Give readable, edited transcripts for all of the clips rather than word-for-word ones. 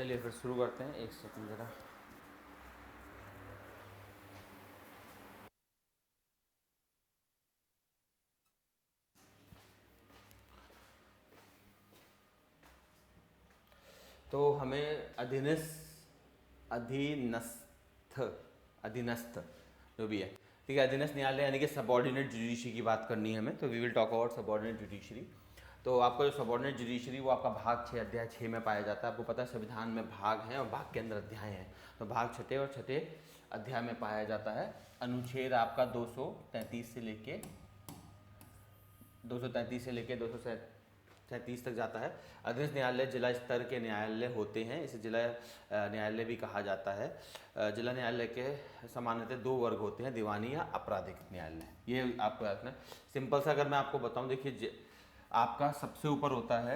चलिए फिर शुरू करते हैं। एक सेकंड ज़रा। तो हमें अधीनस्थ अधीनस्थ जो भी है, ठीक है, अधीनस्थ न्यायालय यानी कि सबॉर्डिनेट जुडिशरी की बात करनी है हमें। तो we will talk about subordinate judiciary. तो आपका जो सबॉर्डिनेट जुडिशरी वो आपका भाग 6 अध्याय 6 में पाया जाता है। आपको पता है संविधान में भाग हैं और भाग के अंदर अध्याय हैं। तो भाग छठे और छठे अध्याय में पाया जाता है। अनुच्छेद आपका 233 से लेके 233 तक जाता है। अधीनस्थ न्यायालय जिला स्तर के न्यायालय होते हैं। इसे जिला न्यायालय भी कहा जाता है। जिला न्यायालय के सामान्यतः दो वर्ग होते हैं, दीवानी या आपराधिक न्यायालय। ये आपको याद रखना। सिंपल सा अगर मैं आपको बताऊं, देखिए आपका सबसे ऊपर होता है,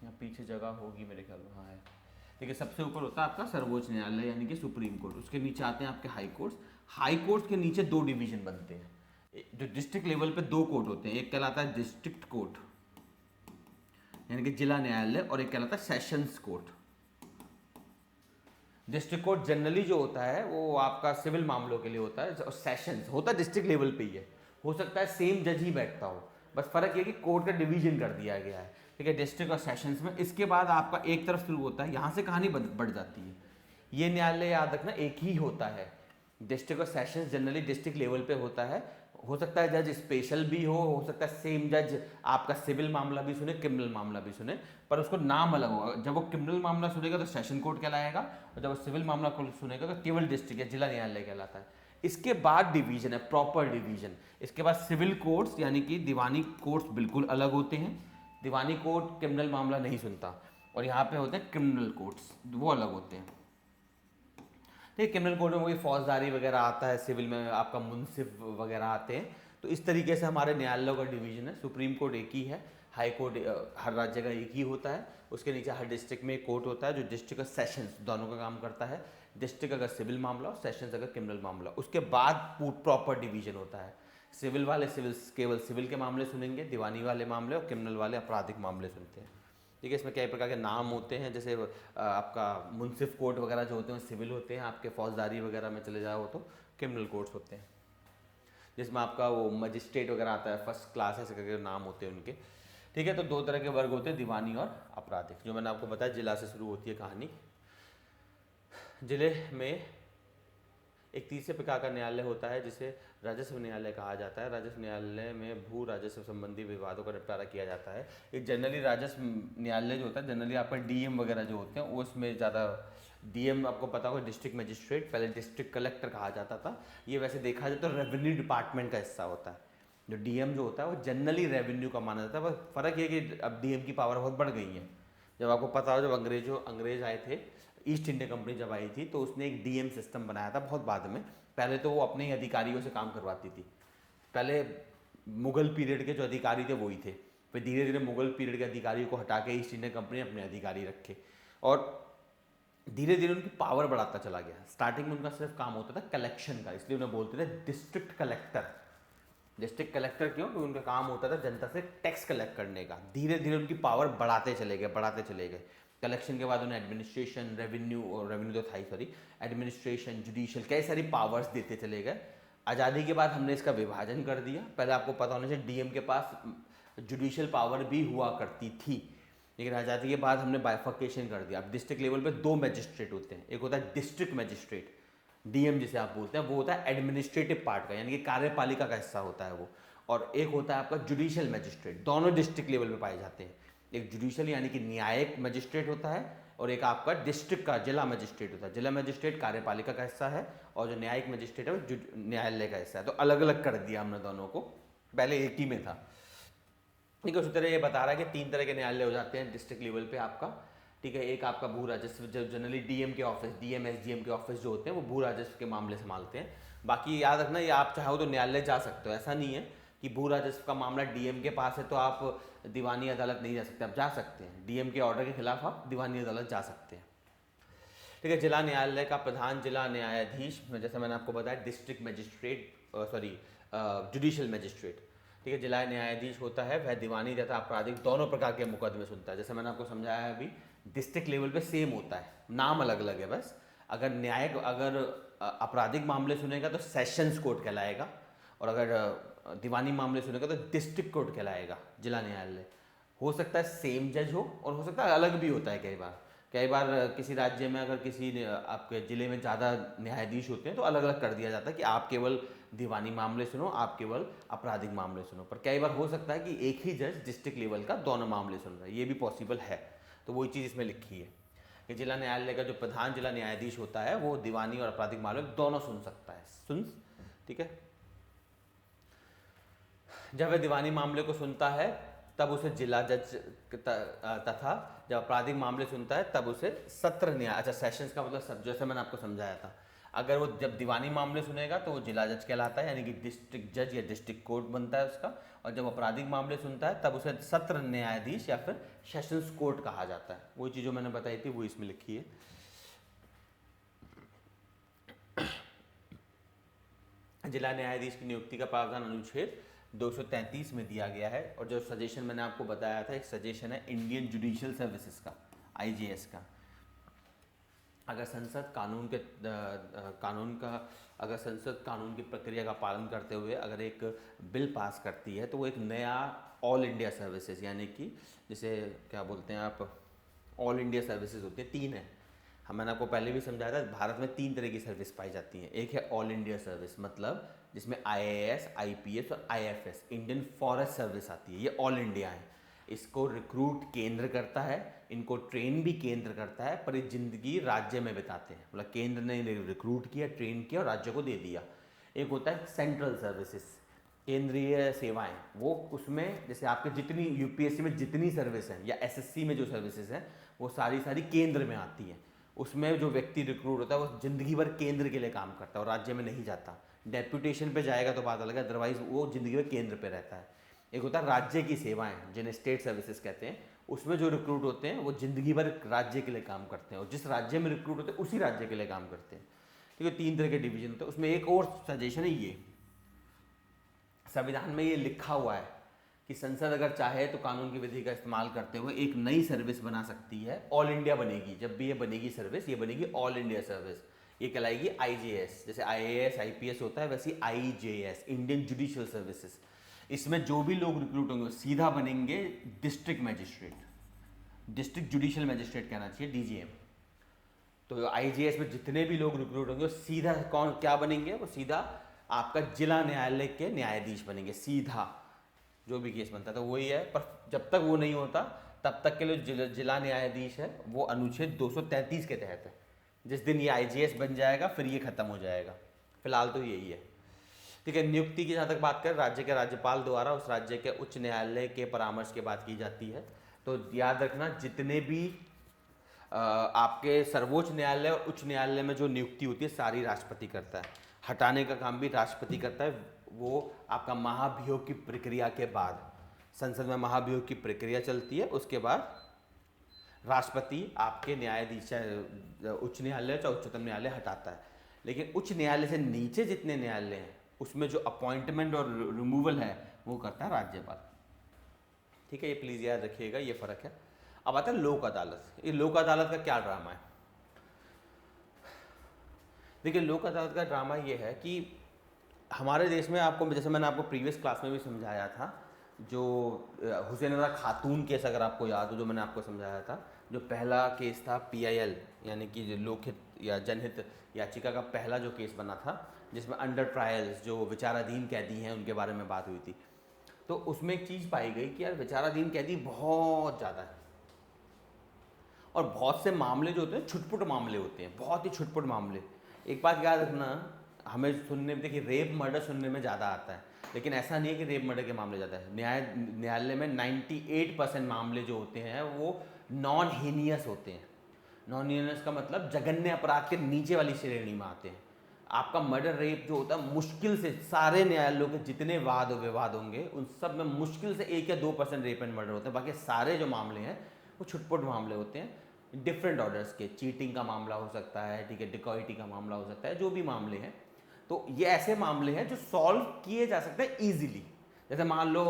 यहाँ पीछे जगह होगी मेरे ख्याल में, हाँ है, ठीक है। सबसे ऊपर होता है आपका सर्वोच्च न्यायालय यानी कि सुप्रीम कोर्ट। उसके नीचे आते हैं आपके हाई कोर्ट्स। हाई कोर्ट्स के नीचे दो डिवीजन बनते हैं। जो डिस्ट्रिक्ट लेवल पे दो कोर्ट होते हैं, एक कहलाता है डिस्ट्रिक्ट कोर्ट यानी कि जिला न्यायालय, और एक कहलाता है sessions court. District court generally जो होता है वो आपका सिविल मामलों के लिए होता है, और सेशंस होता है डिस्ट्रिक्ट लेवल पे ही है। हो सकता है सेम जज ही बैठता हो, बस फर्क ये कि कोर्ट का डिवीजन कर दिया गया है, ठीक है, डिस्ट्रिक्ट और सेशंस में। इसके बाद आपका एक तरफ शुरू होता है, यहाँ से कहानी बढ़ जाती है। ये न्यायालय याद रखना एक ही होता है। डिस्ट्रिक्ट और सेशंस जनरली डिस्ट्रिक्ट लेवल पे होता है। हो सकता है जज स्पेशल भी हो सकता है सेम जज आपका सिविल मामला भी सुने, क्रिमिनल मामला भी सुने, पर उसको नाम अलग होगा। जब वो क्रिमिनल मामला सुनेगा तो सेशन कोर्ट कहलाएगा, और जब वो सिविल मामला सुनेगा तो केवल डिस्ट्रिक्ट या जिला न्यायालय कहलाता है। इसके बाद डिवीजन है, प्रॉपर डिवीजन। इसके बाद सिविल कोर्ट्स यानी कि दीवानी कोर्ट्स बिल्कुल अलग होते हैं। दीवानी कोर्ट क्रिमिनल मामला नहीं सुनता, और यहाँ पे होते हैं क्रिमिनल कोर्ट्स, वो अलग होते हैं। ठीक, क्रिमिनल कोर्ट में वही फौजदारी वगैरह आता है, सिविल में आपका मुंसिफ वगैरह आते हैं। तो इस तरीके से हमारे न्यायालयों का डिवीजन है। सुप्रीम कोर्ट एक ही है, हाई कोर्ट हर राज्य का एक ही होता है। उसके नीचे हर डिस्ट्रिक्ट में एक कोर्ट होता है जो डिस्ट्रिक्ट और सेशंस दोनों का काम करता है। डिस्ट्रिक्ट अगर सिविल मामला और सेशंस अगर क्रिमिनल मामला। उसके बाद प्रॉपर डिवीजन होता है। सिविल वाले केवल सिविल के मामले सुनेंगे, दीवानी वाले मामले और क्रिमिनल वाले आपराधिक मामले सुनते हैं। ठीक है, इसमें कई प्रकार के नाम होते हैं, जैसे आपका मुंसिफ कोर्ट वगैरह जो होते हैं सिविल होते हैं। आपके फौजदारी वगैरह में चले जाओ तो क्रिमिनल कोर्ट्स होते हैं, जिसमें आपका वो मजिस्ट्रेट वगैरह आता है, फर्स्ट क्लास ऐसे करके नाम होते हैं उनके। ठीक है, तो दो तरह के वर्ग होते हैं, दीवानी और आपराधिक। जो मैंने आपको बताया जिला से शुरू होती है कहानी। जिले में एक तीसरे प्रकार का न्यायालय होता है जिसे राजस्व न्यायालय कहा जाता है। राजस्व न्यायालय में भू राजस्व संबंधी विवादों का निपटारा किया जाता है। एक जनरली राजस्व न्यायालय जो होता है, जनरली आपका डीएम वगैरह जो होते हैं उसमें ज़्यादा, डीएम आपको पता होगा डिस्ट्रिक्ट मजिस्ट्रेट, पहले डिस्ट्रिक्ट कलेक्टर कहा जाता था। ये वैसे देखा जाए तो रेवेन्यू डिपार्टमेंट का हिस्सा होता है। जो डीएम जो होता है वो जनरली रेवेन्यू का माना जाता है। बस फ़र्क ये कि अब डीएम की पावर बहुत बढ़ गई है। जब आपको पता हो, जब अंग्रेज आए थे, ईस्ट इंडिया कंपनी जब आई थी, तो उसने एक डीएम सिस्टम बनाया था बहुत बाद में। पहले तो वो अपने ही अधिकारियों से काम करवाती थी। पहले मुगल पीरियड के जो अधिकारी थे वही थे, फिर धीरे धीरे मुगल पीरियड के अधिकारियों को हटा के ईस्ट इंडिया कंपनी अपने अधिकारी रखे, और धीरे धीरे उनकी पावर बढ़ाता चला गया। स्टार्टिंग में उनका सिर्फ काम होता था कलेक्शन का, इसलिए उन्हें बोलते थे डिस्ट्रिक्ट कलेक्टर। डिस्ट्रिक्ट कलेक्टर क्यों? क्योंकि उनका काम होता था जनता से टैक्स कलेक्ट करने का। धीरे धीरे उनकी पावर बढ़ाते चले गए। कलेक्शन के बाद उन्हें एडमिनिस्ट्रेशन, रेवेन्यू, और रेवेन्यू तो था ही, सॉरी, एडमिनिस्ट्रेशन, जुडिशियल, कई सारी पावर्स देते चले गए। आज़ादी के बाद हमने इसका विभाजन कर दिया। पहले आपको पता होना चाहिए डीएम के पास जुडिशियल पावर भी हुआ करती थी, लेकिन आज़ादी के बाद हमने बाइफर्केशन कर दिया। अब डिस्ट्रिक्ट लेवल पे दो मैजिस्ट्रेट होते हैं। एक होता है डिस्ट्रिक्ट मैजिस्ट्रेट, डीएम जिसे आप बोलते हैं, वो होता है एडमिनिस्ट्रेटिव पार्ट का, यानी कि कार्यपालिका का हिस्सा होता है वो। और एक होता है आपका जुडिशियल मैजिस्ट्रेट। दोनों डिस्ट्रिक्ट लेवल पे पाए जाते हैं। एक जुडिशियल यानी कि न्यायिक मजिस्ट्रेट होता है, और एक आपका डिस्ट्रिक्ट का जिला मजिस्ट्रेट होता है। जिला मजिस्ट्रेट कार्यपालिका का हिस्सा है, और जो न्यायिक मजिस्ट्रेट है वो न्यायालय का हिस्सा है। तो अलग अलग कर दिया हमने दोनों को, पहले एक ही में था। ठीक है, उसी तरह ये बता रहा है कि तीन तरह के न्यायालय हो जाते हैं डिस्ट्रिक्ट लेवल पे आपका। ठीक है, एक आपका भू राजस्व, जो जनरली डीएम के ऑफिस, डीएम एसडीएम के ऑफिस जो होते हैं वो भू राजस्व के मामले संभालते हैं। बाकी याद रखना, ये आप चाहो तो न्यायालय जा सकते हो, ऐसा नहीं है कि भू राजस्व का मामला डीएम के पास है तो आप दीवानी अदालत नहीं जा सकते। आप जा सकते हैं, डीएम के ऑर्डर के खिलाफ आप दीवानी अदालत जा सकते हैं। ठीक है, जिला न्यायालय का प्रधान जिला न्यायाधीश, जैसे मैंने आपको बताया, district magistrate, sorry, judicial magistrate. ठीक है। जिला न्यायाधीश होता है वह दीवानी तथा आपराधिक दोनों प्रकार के मुकदमे सुनता है। जैसे मैंने आपको समझाया है अभी, डिस्ट्रिक्ट लेवल पे सेम होता है, नाम अलग अलग है बस। अगर आपराधिक मामले सुनेगा तो सेशंस कोर्ट कहलाएगा, और अगर दीवानी मामले सुनेगा तो डिस्ट्रिक्ट कोर्ट कहलाएगा, जिला न्यायालय। हो सकता है सेम जज हो और हो सकता है अलग भी होता है कई बार किसी राज्य में अगर किसी आपके ज़िले में ज़्यादा न्यायाधीश होते हैं तो अलग अलग कर दिया जाता है कि आप केवल दीवानी मामले सुनो, आप केवल आपराधिक मामले सुनो। पर कई बार हो सकता है कि एक ही जज डिस्ट्रिक्ट लेवल का दोनों मामले सुन रहा है, ये भी पॉसिबल है। तो वही चीज़ इसमें लिखी है कि जिला न्यायालय का जो प्रधान जिला न्यायाधीश होता है वो दीवानी और आपराधिक मामले दोनों सुन सकता है, ठीक है। जब वह दीवानी मामले को सुनता है तब उसे जिला जज तथा जब आपराधिक मामले सुनता है तब उसे सत्र न्याय, अच्छा सेशंस का मतलब सब, जैसे मैंने आपको समझाया था, अगर वो जब दीवानी मामले सुनेगा तो वो जिला जज कहलाता है, यानी कि डिस्ट्रिक्ट जज या डिस्ट्रिक्ट कोर्ट बनता है उसका। और जब आपराधिक मामले सुनता है तब उसे सत्र न्यायाधीश या फिर सेशंस कोर्ट कहा जाता है। वो चीज़ जो मैंने बताई थी वो इसमें लिखी है। जिला न्यायाधीश की नियुक्ति का प्रावधान अनुच्छेद 233 में दिया गया है। और जो सजेशन मैंने आपको बताया था, एक सजेशन है इंडियन जुडिशियल सर्विसेज का, IJS का। अगर संसद कानून की प्रक्रिया का पालन करते हुए अगर एक बिल पास करती है तो वो एक नया ऑल इंडिया सर्विसेज, यानी कि जिसे क्या बोलते हैं आप, ऑल इंडिया सर्विसेज होती है, 3 है। मैंने आपको पहले भी समझाया था, भारत में 3 तरह की सर्विस पाई जाती हैं। एक है ऑल इंडिया सर्विस, मतलब जिसमें IAS, IPS और IFS, इंडियन फॉरेस्ट सर्विस आती है, ये ऑल इंडिया है। इसको रिक्रूट केंद्र करता है, इनको ट्रेन भी केंद्र करता है, पर ये जिंदगी राज्य में बिताते हैं। मतलब केंद्र ने रिक्रूट किया, ट्रेन किया और राज्य को दे दिया। एक होता है सेंट्रल सर्विसेज, केंद्रीय सेवाएं, वो उसमें जैसे आपके जितनी UPSC में जितनी सर्विस हैं या SSC में जो सर्विसेज हैं वो सारी केंद्र में आती हैं। उसमें जो व्यक्ति रिक्रूट होता है वो जिंदगी भर केंद्र के लिए काम करता है और राज्य में नहीं जाता। डेप्यूटेशन पे जाएगा तो बात अलग है, अदरवाइज वो जिंदगी भर केंद्र पे रहता है। एक होता है राज्य की सेवाएं, जिन्हें स्टेट सर्विसेज कहते हैं। उसमें जो रिक्रूट होते हैं वो जिंदगी भर राज्य के लिए काम करते हैं और जिस राज्य में रिक्रूट होते हैं उसी राज्य के लिए काम करते हैं। ठीक है, 3 तरह के डिवीजन होते हैं। उसमें एक और सजेशन है, ये संविधान में ये लिखा हुआ है कि संसद अगर चाहे तो कानून की विधि का इस्तेमाल करते हुए एक नई सर्विस बना सकती है, ऑल इंडिया बनेगी। जब भी ये बनेगी सर्विस, ये बनेगी ऑल इंडिया सर्विस, ये कहलाएगी IJS। जैसे IAS IPS होता है वैसे IJS, इंडियन जुडिशियल सर्विसेज। इसमें जो भी लोग रिक्रूट होंगे सीधा बनेंगे district magistrate, district judicial magistrate कहना चाहिए, DJM। तो IJS में जितने भी लोग रिक्रूट होंगे सीधा क्या बनेंगे, वो सीधा आपका जिला न्यायालय के न्यायाधीश बनेंगे, सीधा जो भी केस बनता है। तो वही है, पर जब तक वो नहीं होता तब तक के लिए जिला न्यायाधीश है वो अनुच्छेद 233 के तहत है। जिस दिन ये IJS बन जाएगा फिर ये खत्म हो जाएगा, फिलहाल तो यही है। ठीक है, नियुक्ति की जहाँ तक बात करें, राज्य के राज्यपाल द्वारा उस राज्य के उच्च न्यायालय के परामर्श के बाद की जाती है। तो याद रखना, जितने भी आपके सर्वोच्च न्यायालय और उच्च न्यायालय में जो नियुक्ति होती है सारी राष्ट्रपति करता है, हटाने का काम भी राष्ट्रपति करता है। वो आपका महाभियोग की प्रक्रिया के बाद, संसद में महाभियोग की प्रक्रिया चलती है, उसके बाद राष्ट्रपति आपके न्यायाधीश चाहे उच्च न्यायालय चाहे उच्चतम न्यायालय हटाता है। लेकिन उच्च न्यायालय से नीचे जितने न्यायालय हैं उसमें जो अपॉइंटमेंट और रिमूवल है वो करता है राज्यपाल। ठीक है, ये प्लीज़ याद रखिएगा, ये फ़र्क है। अब आता है लोक अदालत। ये लोक अदालत का क्या ड्रामा है? देखिए, लोक अदालत का ड्रामा ये है कि हमारे देश में, आपको जैसे मैंने आपको प्रीवियस क्लास में भी समझाया था, जो हुसैन खातून केस अगर आपको याद हो, जो मैंने आपको समझाया था, जो पहला केस था PIL यानी कि लोकहित या जनहित याचिका का पहला जो केस बना था, जिसमें अंडर ट्रायल्स जो विचाराधीन कैदी हैं उनके बारे में बात हुई थी। तो उसमें एक चीज़ पाई गई कि यार विचाराधीन कैदी बहुत ज़्यादा है और बहुत से मामले जो होते हैं छुटपुट मामले होते हैं, बहुत ही छुटपुट मामले। एक बात याद रखना, हमें सुनने में, देखिए रेप मर्डर सुनने में ज़्यादा आता है, लेकिन ऐसा नहीं है कि रेप मर्डर के मामले ज़्यादा है। न्यायालय में 98% मामले जो होते हैं वो नॉन हीनियस होते हैं। नॉन हीनियस का मतलब जघन्य अपराध के नीचे वाली श्रेणी में आते हैं। आपका मर्डर रेप जो होता है, मुश्किल से सारे न्यायालयों के जितने वाद विवाद होंगे उन सब में मुश्किल से 1 या 2% रेप एंड मर्डर होते हैं। बाकी सारे जो मामले हैं वो छुटपुट मामले होते हैं, डिफरेंट ऑर्डर्स के। चीटिंग का मामला हो सकता है, ठीक है, डिकॉइटी का मामला हो सकता है, जो भी मामले हैं। तो ये ऐसे मामले हैं जो सॉल्व किए जा सकते हैं ईजिली, जैसे मान लो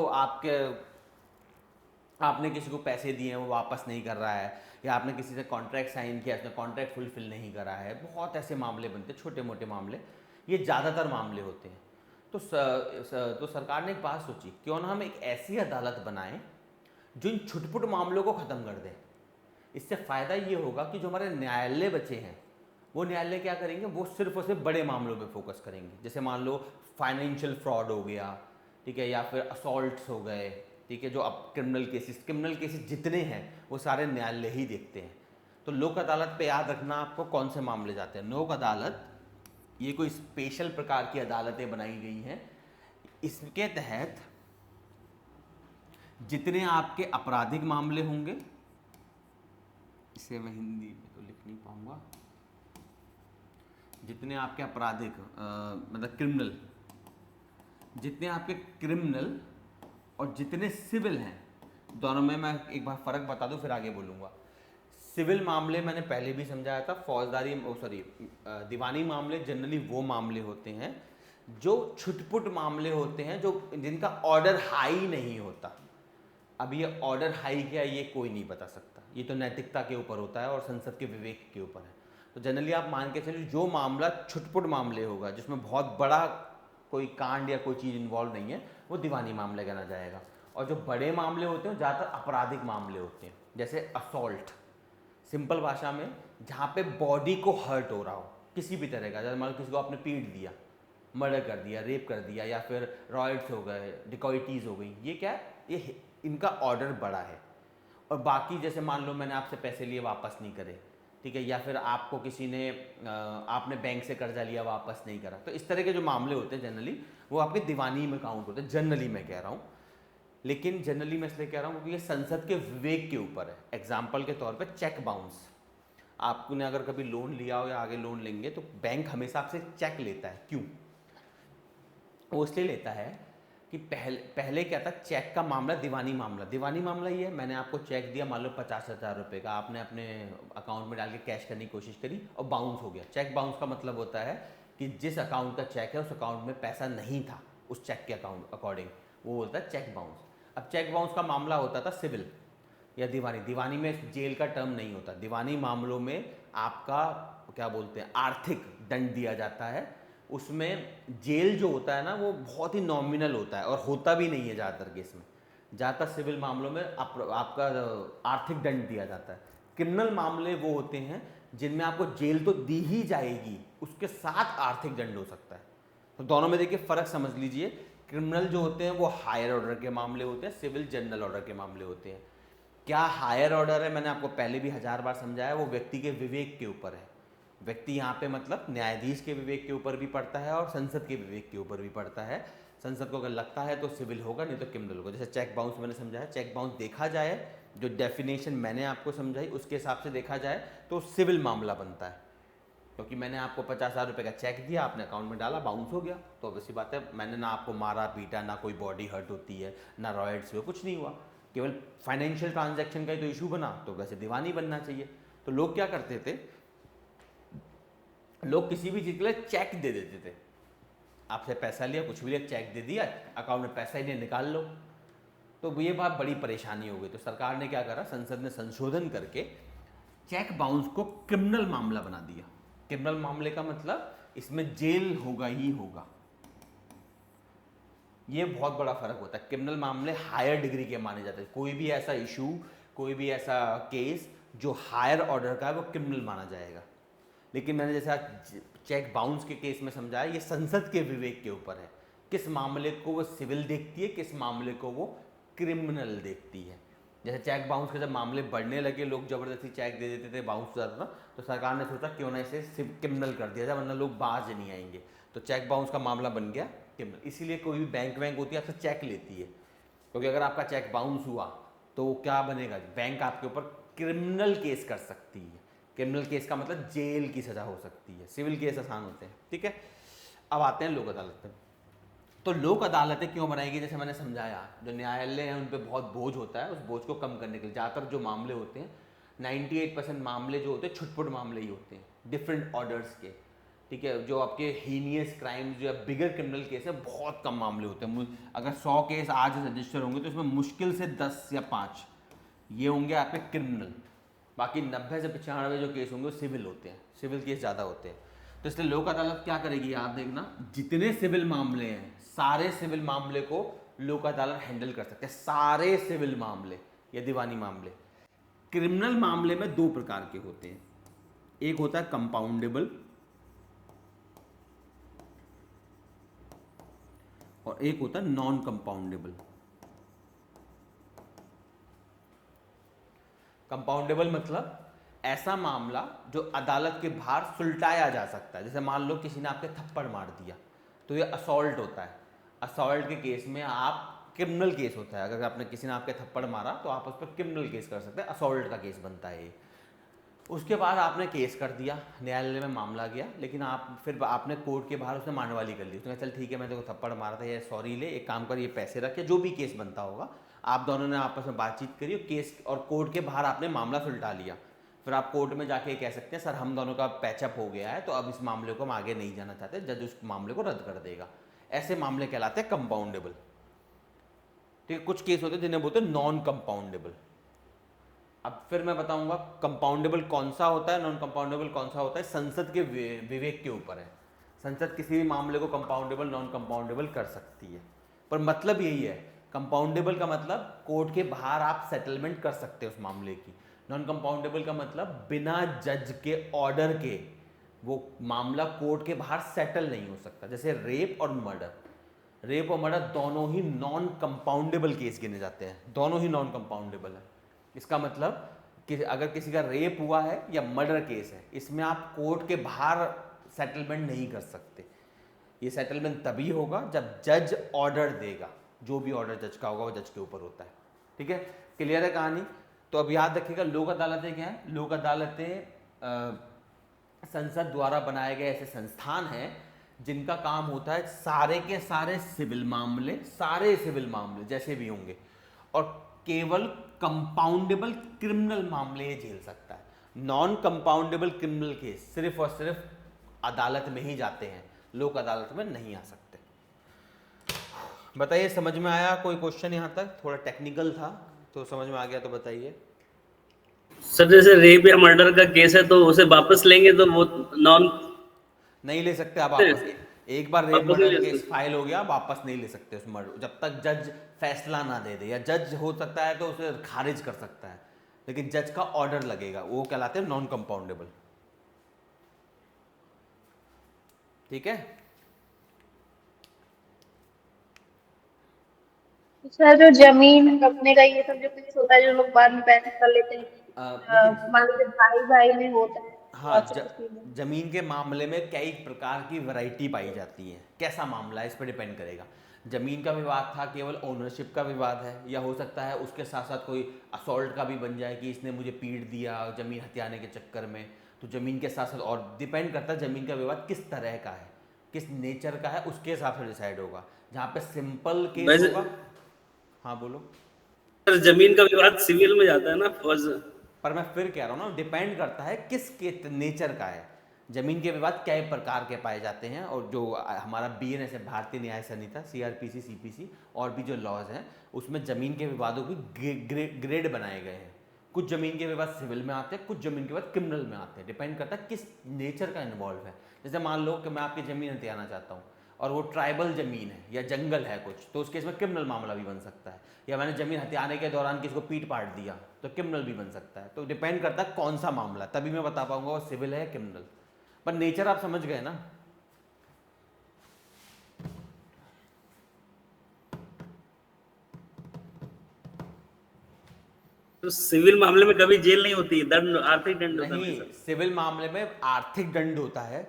आपने किसी को पैसे दिए हैं, वो वापस नहीं कर रहा है, या आपने किसी से कॉन्ट्रैक्ट साइन किया, उसने कॉन्ट्रैक्ट फुलफिल नहीं करा है, बहुत ऐसे मामले बनते हैं, छोटे मोटे मामले, ये ज़्यादातर मामले होते हैं। तो सरकार ने एक बात सोची, क्यों ना हम एक ऐसी अदालत बनाएं जो इन छुटपुट मामलों को ख़त्म कर दे। इससे फ़ायदा ये होगा कि जो हमारे न्यायालय बचे हैं, वो न्यायालय क्या करेंगे, वो सिर्फ और सिर्फ बड़े मामलों पे फोकस करेंगे। जैसे मान लो फाइनेंशियल फ्रॉड हो गया, ठीक है, या फिर असॉल्ट्स हो गए, ठीक है, जो अब क्रिमिनल केसेस जितने हैं वो सारे न्यायालय ही देखते हैं। तो लोक अदालत पे याद रखना आपको कौन से मामले जाते हैं। लोक अदालत ये कोई स्पेशल प्रकार की अदालतें बनाई गई हैं, इसके तहत जितने आपके आपराधिक मामले होंगे, इसे मैं हिंदी में तो लिख नहीं पाऊंगा, जितने आपके आपराधिक मतलब क्रिमिनल, जितने आपके क्रिमिनल और जितने सिविल हैं, दोनों में मैं एक बार फ़र्क बता दूं फिर आगे बोलूँगा। सिविल मामले मैंने पहले भी समझाया था, दीवानी मामले जनरली वो मामले होते हैं जो छुटपुट मामले होते हैं, जो जिनका ऑर्डर हाई नहीं होता। अब ये ऑर्डर हाई क्या है ये कोई नहीं बता सकता, ये तो नैतिकता के ऊपर होता है और संसद के विवेक के ऊपर है। तो जनरली आप मान के चलिए जो मामला छुटपुट मामले होगा, जिसमें बहुत बड़ा कोई कांड या कोई चीज़ इन्वॉल्व नहीं है, वो दीवानी मामले कहना जाएगा। और जो बड़े मामले होते हैं ज़्यादातर आपराधिक मामले होते हैं, जैसे असॉल्ट, सिंपल भाषा में जहाँ पे बॉडी को हर्ट हो रहा हो किसी भी तरह का, जैसे मान लो किसी को आपने पीट दिया, मर्डर कर दिया, रेप कर दिया, या फिर रॉयट्स हो गए, डिकॉइटीज़ हो गई, ये क्या है, ये इनका ऑर्डर बड़ा है। और बाकी जैसे मान लो मैंने आपसे पैसे लिए वापस नहीं करे, ठीक है, या फिर आपको किसी ने आपने बैंक से कर्जा लिया वापस नहीं करा, तो इस तरह के जो मामले होते हैं जनरली वो आपके दीवानी में काउंट होते हैं। जनरली मैं कह रहा हूँ, लेकिन जनरली मैं इसलिए कह रहा हूँ क्योंकि ये संसद के विवेक के ऊपर है। एग्जाम्पल के तौर पे चेक बाउंस, आपने अगर कभी लोन लिया हो या आगे लोन लेंगे तो बैंक हमेशा आपसे चेक लेता है। क्यों वो इसलिए लेता है कि पहले क्या था, चेक का मामला दीवानी मामला ये है, मैंने आपको चेक दिया मान लो 50,000 रुपये का, आपने अपने अकाउंट में डाल के कैश करने की कोशिश करी और बाउंस हो गया। चेक बाउंस का मतलब होता है कि जिस अकाउंट का चेक है उस अकाउंट में पैसा नहीं था उस चेक के अकाउंट अकॉर्डिंग, वो बोलता है चेक बाउंस। अब चेक बाउंस का मामला होता था सिविल या दीवानी में जेल का टर्म नहीं होता। दीवानी मामलों में आपका क्या बोलते हैं आर्थिक दंड दिया जाता है, उसमें जेल जो होता है ना वो बहुत ही नॉमिनल होता है और होता भी नहीं है ज़्यादातर केस में। ज़्यादातर सिविल मामलों में आपका आर्थिक दंड दिया जाता है। क्रिमिनल मामले वो होते हैं जिनमें आपको जेल तो दी ही जाएगी, उसके साथ आर्थिक दंड हो सकता है। तो दोनों में देखिए फ़र्क समझ लीजिए, क्रिमिनल जो होते हैं वो हायर ऑर्डर के मामले होते हैं, सिविल जनरल ऑर्डर के मामले होते हैं। क्या हायर ऑर्डर है, मैंने आपको पहले भी 1000 बार समझाया, वो व्यक्ति के विवेक के ऊपर है। व्यक्ति यहाँ पे मतलब न्यायाधीश के विवेक के ऊपर भी पड़ता है और संसद के विवेक के ऊपर भी पड़ता है। संसद को अगर लगता है तो सिविल होगा, नहीं तो क्रिमिनल होगा। जैसे चेक बाउंस मैंने समझाया, चेक बाउंस देखा जाए, जो डेफिनेशन मैंने आपको समझाई उसके हिसाब से देखा जाए तो सिविल मामला बनता है, क्योंकि मैंने आपको 50,000 रुपये का चेक दिया, आपने अकाउंट में डाला, बाउंस हो गया, तो ऑब्वियसली बात है मैंने ना आपको मारा पीटा, ना कोई बॉडी हर्ट होती है, ना रॉयट्स हुए, कुछ नहीं हुआ, केवल फाइनेंशियल ट्रांजैक्शन का ही तो इशू बना, तो वैसे दीवानी बनना चाहिए। तो लोग क्या करते थे, लोग किसी भी चीज़ के लिए चेक दे देते थे। आपसे पैसा लिया, कुछ भी लिया, चेक दे दिया, अकाउंट में पैसा ही नहीं, निकाल लो। तो ये बात बड़ी परेशानी हो गई। तो सरकार ने क्या करा, संसद ने संशोधन करके चेक बाउंस को क्रिमिनल मामला बना दिया। क्रिमिनल मामले का मतलब इसमें जेल होगा ही होगा। ये बहुत बड़ा फर्क होता है। क्रिमिनल मामले हायर डिग्री के माने जाते हैं। कोई भी ऐसा इशू, कोई भी ऐसा केस जो हायर ऑर्डर का है वो क्रिमिनल माना जाएगा। लेकिन मैंने जैसा चेक बाउंस के केस में समझाया, ये संसद के विवेक के ऊपर है, किस मामले को वो सिविल देखती है, किस मामले को वो क्रिमिनल देखती है। जैसे चेक बाउंस के जब मामले बढ़ने लगे, लोग ज़बरदस्ती चेक दे देते थे, बाउंस हो जाता था, तो सरकार ने सोचा क्यों ना इसे क्रिमिनल कर दिया जाए, वरना लोग बाज नहीं आएंगे। तो चेक बाउंस का मामला बन गया क्रिमिनल। इसीलिए कोई भी बैंक होती है आपसे चेक लेती है, क्योंकि अगर आपका चेक बाउंस हुआ तो क्या बनेगा, बैंक आपके ऊपर क्रिमिनल केस कर सकती है। क्रिमिनल केस का मतलब जेल की सज़ा हो सकती है, सिविल केस आसान होते हैं, ठीक है। अब आते हैं लोक अदालत पे। तो लोक अदालतें क्यों बनाएगी, जैसे मैंने समझाया, जो न्यायालय हैं उन पे बहुत बोझ होता है, उस बोझ को कम करने के लिए ज़्यादातर जो मामले होते हैं 98% मामले जो होते हैं छुटपुट मामले ही होते हैं, डिफरेंट ऑर्डर्स के। ठीक है, जो आपके हीनियस क्राइम जो बिगर क्रिमिनल केस है बहुत कम मामले होते हैं। अगर 100 केस आज रजिस्टर होंगे तो इसमें मुश्किल से 10 या 5 ये होंगे आपके क्रिमिनल, बाकी 90 से 95 जो केस होंगे वो सिविल होते हैं, सिविल केस ज़्यादा होते हैं। तो इसलिए लोक अदालत क्या करेगी, आप देखना जितने सिविल मामले हैं सारे सिविल मामले को लोक अदालत हैंडल कर सकते हैं, सारे सिविल मामले या दीवानी मामले। क्रिमिनल मामले में दो प्रकार के होते हैं, एक होता है कंपाउंडेबल और एक होता है नॉन कंपाउंडेबल। कंपाउंडेबल मतलब ऐसा मामला जो अदालत के बाहर सुलटाया जा सकता है। जैसे मान लो किसी ने आपके थप्पड़ मार दिया तो ये असॉल्ट होता है। असॉल्ट के केस में आप क्रिमिनल केस होता है, अगर आपने किसी ने आपके थप्पड़ मारा तो आप उस पर क्रिमिनल केस कर सकते हैं, असॉल्ट का केस बनता है ये। उसके बाद आपने केस कर दिया, न्यायालय में मामला गया, लेकिन आप फिर आपने कोर्ट के बाहर उसने मानवाली कर ली, उसने कहा चल ठीक है मैं तेरे को थप्पड़ मारा था, ये सॉरी ले, एक काम कर ये पैसे रख, जो भी केस बनता होगा आप दोनों ने आपस में बातचीत करी और केस और कोर्ट के बाहर आपने मामला सुलटा लिया। फिर आप कोर्ट में जाके कह सकते हैं सर हम दोनों का पैचअप हो गया है तो अब इस मामले को हम आगे नहीं जाना चाहते, जज उस मामले को रद्द कर देगा। ऐसे मामले कहलाते हैं कंपाउंडेबल। ठीक है, कुछ केस होते हैं जिन्हें बोलते हैं नॉन कंपाउंडेबल। अब फिर मैं बताऊंगा कंपाउंडेबल कौन सा होता है, नॉन कंपाउंडेबल कौन सा होता है, संसद के विवेक के ऊपर है। संसद किसी भी मामले को कंपाउंडेबल नॉन कंपाउंडेबल कर सकती है, पर मतलब यही है, कंपाउंडेबल का मतलब कोर्ट के बाहर आप सेटलमेंट कर सकते हो उस मामले की। नॉन कंपाउंडेबल का मतलब बिना जज के ऑर्डर के वो मामला कोर्ट के बाहर सेटल नहीं हो सकता। जैसे रेप और मर्डर, रेप और मर्डर दोनों ही नॉन कंपाउंडेबल केस गिने जाते हैं, दोनों ही नॉन कंपाउंडेबल है। इसका मतलब कि अगर किसी का रेप हुआ है या मर्डर केस है, इसमें आप कोर्ट के बाहर सेटलमेंट नहीं कर सकते। ये सेटलमेंट तभी होगा जब जज ऑर्डर देगा, जो भी ऑर्डर जज का होगा वो जज के ऊपर होता है। ठीक है, क्लियर है कहानी। तो अब याद रखिएगा लोक अदालतें क्या है, लोक अदालतें संसद द्वारा बनाए गए ऐसे संस्थान हैं जिनका काम होता है सारे के सारे सिविल मामले, सारे सिविल मामले जैसे भी होंगे, और केवल कंपाउंडेबल क्रिमिनल मामले ये झेल सकता है। नॉन कंपाउंडेबल क्रिमिनल केस सिर्फ और सिर्फ अदालत में ही जाते हैं, लोक अदालत में नहीं आ सकते। बताइए समझ में आया कोई क्वेश्चन? यहाँ तक थोड़ा टेक्निकल था तो समझ में आ गया तो बताइए। सर जैसे रेप या मर्डर का केस है तो उसे वापस लेंगे तो वो नॉन नहीं ले सकते आप वापस। एक बार रेप वापस नहीं मर्डर ले केस सकते। फाइल हो गया, वापस नहीं ले सकते उस मर्डर, जब तक जज फैसला ना दे दे, या जज हो सकता है तो उसे खारिज कर सकता है, लेकिन जज का ऑर्डर लगेगा, वो कहलाते हैं नॉन कंपाउंडेबल। ठीक है, सर जो जमीन अपने का ये सब जो केस होता है जो लोग बाद में पैसे कर लेते हैं, देखिए मान लीजिए भाई भाई में होता है हाँ, और किसी में। जमीन के मामले में कई प्रकार की वैरायटी पाई जाती है, कैसा मामला है इस पर डिपेंड करेगा। जमीन का विवाद था, केवल ओनरशिप का विवाद है, या हो सकता है उसके साथ साथ कोई असॉल्ट का भी बन जाए कि इसने मुझे पीट दिया जमीन हथियाने के चक्कर में, तो जमीन के साथ साथ और डिपेंड करता है जमीन का विवाद किस तरह का है, किस नेचर का है, उसके हिसाब से डिसाइड होगा। जहाँ पे सिंपल केस वैसे होगा। हाँ बोलो। सर जमीन का विवाद सिविल में जाता है ना, पर मैं फिर कह रहा हूँ ना, डिपेंड करता है किस के नेचर का है। जमीन के विवाद कई प्रकार के पाए जाते हैं, और जो हमारा BNS है, भारतीय न्याय संहिता, CRPC CPC और भी जो लॉज हैं उसमें जमीन के विवादों की ग्रेड बनाए गए हैं। कुछ जमीन के विवाद सिविल में आते हैं, कुछ जमीन के विवाद क्रिमिनल में आते हैं, डिपेंड करता है किस नेचर का इन्वॉल्व है। जैसे मान लो कि मैं आपकी ज़मीन हथियाना चाहता हूँ और वो ट्राइबल ज़मीन है या जंगल है कुछ, तो उस केस में क्रिमिनल मामला भी बन सकता है। या मैंने ज़मीन हथियाने के दौरान किसी को पीट पाट दिया तो क्रिमिनल भी बन सकता है। तो डिपेंड करता है कौन सा मामला, तभी मैं बता पाऊंगा वो सिविल है या क्रिमिनल। पर नेचर आप समझ गए ना। तो सिविल मामले में कभी जेल नहीं होती, दंड आर्थिक दंड होता है नहीं, हमेशा। सिविल मामले में आर्थिक दंड होता है।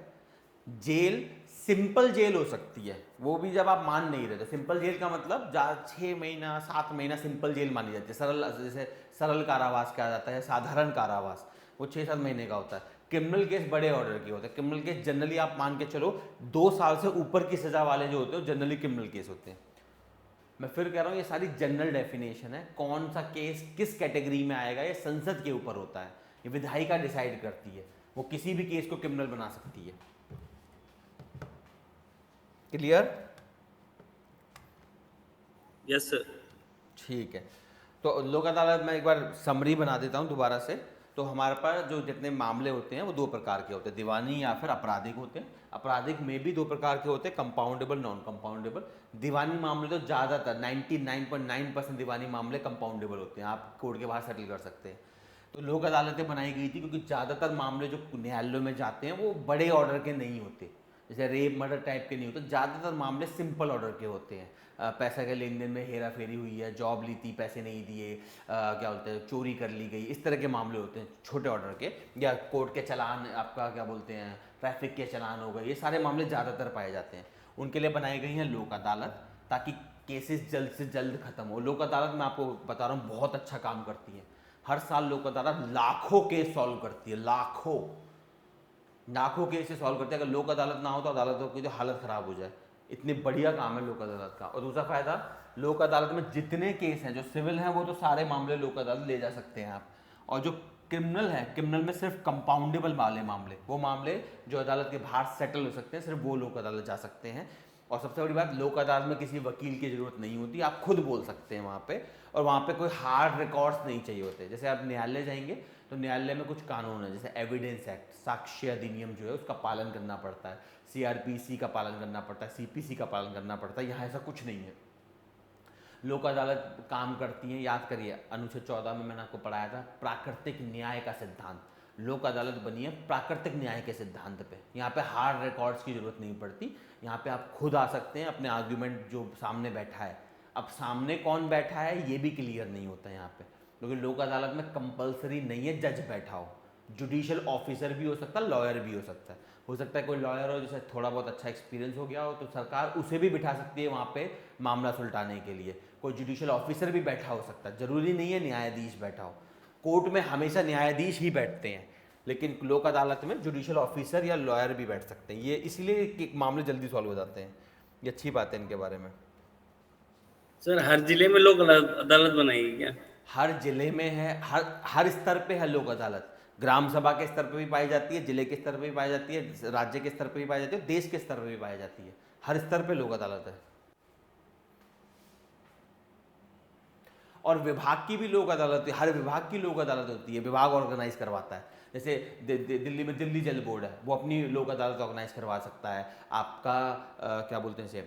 जेल सिंपल जेल हो सकती है, वो भी जब आप मान नहीं रहे। तो सिंपल जेल का मतलब 6 महीना 7 महीना सिंपल जेल मानी जाती है। सरल, जैसे सरल कारावास कहा जाता है, साधारण कारावास, वो 6-7 महीने का होता है। क्रिमिनल केस बड़े ऑर्डर के होते हैं। क्रिमिनल केस जनरली आप मान के चलो 2 साल से ऊपर की सजा वाले जो होते हैं जनरली क्रिमिनल केस होते हैं। मैं फिर कह रहा हूँ ये सारी जनरल डेफिनेशन है, कौन सा केस किस कैटेगरी में आएगा ये संसद के ऊपर होता है, ये विधायिका डिसाइड करती है, वो किसी भी केस को क्रिमिनल बना सकती है। क्लियर? Yes sir. ठीक है। तो लोक अदालत में एक बार समरी बना देता हूँ दोबारा से। तो हमारे पास जो जितने मामले होते हैं वो दो प्रकार के होते हैं, दीवानी या फिर आपराधिक होते हैं। आपराधिक में भी दो प्रकार के होते हैं, कंपाउंडेबल, नॉन कंपाउंडेबल। दीवानी मामले तो ज़्यादातर 99.9% दीवानी मामले कंपाउंडेबल होते हैं, आप कोर्ट के बाहर सेटल कर सकते हैं। तो लोक अदालतें बनाई गई थी क्योंकि ज़्यादातर मामले जो न्यायालयों में जाते हैं वो बड़े ऑर्डर के नहीं होते, जैसे रेप मर्डर टाइप के नहीं होते। ज़्यादातर मामले सिंपल ऑर्डर के होते हैं, पैसा के लेन देन में हेरा फेरी हुई है, जॉब ली थी पैसे नहीं दिए, क्या बोलते हैं चोरी कर ली गई, इस तरह के मामले होते हैं छोटे ऑर्डर के। या कोर्ट के चालान, आपका क्या बोलते हैं ट्रैफिक के चालान हो गए, ये सारे मामले ज़्यादातर पाए जाते हैं। उनके लिए बनाई गई हैं लोक अदालत, ताकि केसेस जल्द से जल्द खत्म हो। लोक अदालत मैं आपको बता रहा हूँ बहुत अच्छा काम करती है। हर साल लोक अदालत लाखों केस सॉल्व करती है, लाखों केस सॉल्व करते हैं। अगर लोक अदालत ना हो तो अदालतों की जो हालत ख़राब हो जाए, इतनी बढ़िया काम है लोक अदालत का। और दूसरा फ़ायदा, लोक अदालत में जितने केस हैं जो सिविल हैं वो तो सारे मामले लोक अदालत ले जा सकते हैं आप। और जो क्रिमिनल है, क्रिमिनल में सिर्फ कंपाउंडेबल वाले मामले, वो मामले जो अदालत के बाहर सेटल हो सकते हैं, सिर्फ वो लोक अदालत जा सकते हैं। और सबसे बड़ी बात, लोक अदालत में किसी वकील की ज़रूरत नहीं होती, आप खुद बोल सकते हैं वहाँ पे। और वहाँ पे कोई हार्ड रिकॉर्ड्स नहीं चाहिए होते। जैसे आप न्यायालय जाएंगे तो न्यायालय में कुछ कानून है, जैसे एविडेंस एक्ट, साक्ष्य अधिनियम जो है उसका पालन करना पड़ता है, सीआरपीसी का पालन करना पड़ता है, सीपीसी का पालन करना पड़ता है। यहाँ ऐसा कुछ नहीं है। लोक अदालत काम करती हैं, याद करिए अनुच्छेद 14 में मैंने आपको पढ़ाया था, प्राकृतिक न्याय का सिद्धांत। लोक अदालत बनी है प्राकृतिक न्याय के सिद्धांत पे। यहाँ पे हार्ड रिकॉर्ड्स की जरूरत नहीं पड़ती। यहाँ पे आप खुद आ सकते हैं, अपने आर्ग्यूमेंट जो सामने बैठा है, अब सामने कौन बैठा है ये भी क्लियर नहीं होता यहाँ पे, क्योंकि लोक अदालत में कंपलसरी नहीं है जज बैठा हो, जुडिशियल ऑफिसर भी हो सकता है, लॉयर भी हो सकता है कोई लॉयर हो जिसे थोड़ा बहुत अच्छा एक्सपीरियंस हो गया हो तो सरकार उसे भी बिठा सकती है वहाँ पे मामला सुलटाने के लिए। कोई जुडिशियल ऑफिसर भी बैठा हो सकता है, जरूरी नहीं है न्यायाधीश बैठा हो। कोर्ट में हमेशा न्यायाधीश ही बैठते हैं, लेकिन लोक अदालत में जुडिशियल ऑफिसर या लॉयर भी बैठ सकते हैं। ये इसलिए कि मामले जल्दी सॉल्व हो जाते हैं। ये अच्छी बात है इनके बारे में। सर हर जिले में लोक अदालत बनाई क्या? हर जिले में है, हर स्तर पे है लोक अदालत। ग्राम सभा के स्तर पे भी पाई जाती है, जिले के स्तर पे भी पाई जाती है, राज्य के स्तर पे भी पाई जाती है, देश के स्तर पे भी पाई जाती है। हर स्तर पे लोक अदालत है। और विभाग की भी लोक अदालत है, हर विभाग की लोक अदालत होती है, विभाग ऑर्गेनाइज करवाता है। जैसे दिल्ली में दिल्ली जल बोर्ड है, वो अपनी लोक अदालत ऑर्गेनाइज करवा सकता है। आपका क्या बोलते हैं इसे,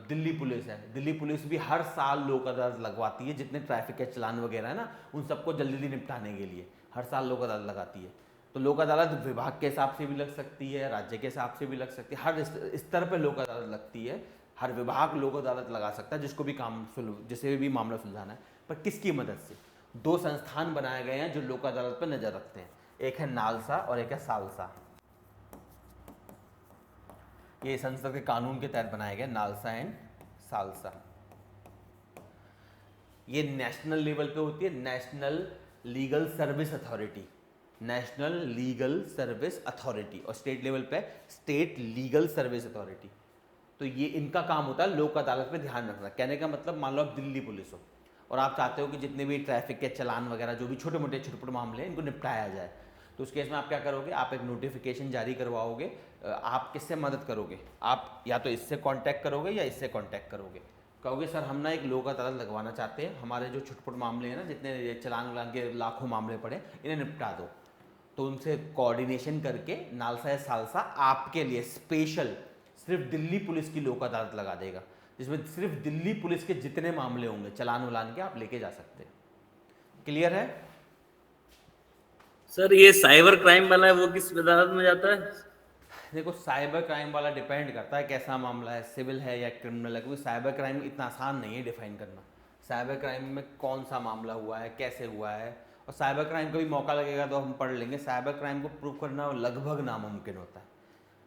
दिल्ली पुलिस है, दिल्ली पुलिस भी हर साल लोक अदालत लगवाती है। जितने ट्रैफिक के चालान वगैरह है ना, उन सबको जल्दी निपटाने के लिए हर साल लोक अदालत लगाती है। तो लोक अदालत विभाग के हिसाब से भी लग सकती है, राज्य के हिसाब से भी लग सकती है, हर स्तर पर लोक अदालत लगती है। हर विभाग लोक अदालत लगा सकता है जिसको भी जिसे भी मामला सुलझाना है। पर किसकी मदद से? दो संस्थान बनाए गए हैं जो लोक अदालत पर नजर रखते हैं, एक है नालसा और एक है सालसा। ये संसद के कानून के तहत बनाए गए, नालसा एंड सालसा। ये नेशनल लेवल पे होती है, national legal service authority, national legal service authority, और स्टेट लेवल पे स्टेट लीगल सर्विस अथॉरिटी। तो ये इनका काम होता है लोक अदालत पे ध्यान रखना। कहने का मतलब, मान लो आप दिल्ली पुलिस हो और आप चाहते हो कि जितने भी ट्रैफिक के चालान वगैरह जो भी छोटे मोटे मामले हैं इनको निपटाया जाए, तो उस केस में आप क्या करोगे? आप एक नोटिफिकेशन जारी करवाओगे। आप किससे मदद करोगे? आप या तो इससे कांटेक्ट करोगे या इससे कांटेक्ट करोगे। कहोगे सर हम ना एक लोक अदालत लगवाना चाहते हैं, हमारे जो छोटे मामले हैं ना, जितने चालान वालान के लाखों मामले पड़े, इन्हें निपटा दो। तो उनसे कोऑर्डिनेशन करके नालसा या सालसा आपके लिए स्पेशल सिर्फ दिल्ली पुलिस की लोक अदालत लगा देगा, जिसमें सिर्फ दिल्ली पुलिस के जितने मामले होंगे चालान वालान के, आप लेके जा सकते हैं। क्लियर है? सर ये साइबर क्राइम वाला है वो किस अदालत में जाता है? देखो साइबर क्राइम वाला डिपेंड करता है कैसा मामला है, सिविल है या क्रिमिनल है, क्योंकि साइबर क्राइम इतना आसान नहीं है डिफाइन करना। साइबर क्राइम में कौन सा मामला हुआ है, कैसे हुआ है, और साइबर क्राइम का भी मौका लगेगा तो हम पढ़ लेंगे। साइबर क्राइम को प्रूव करना लगभग नामुमकिन होता है,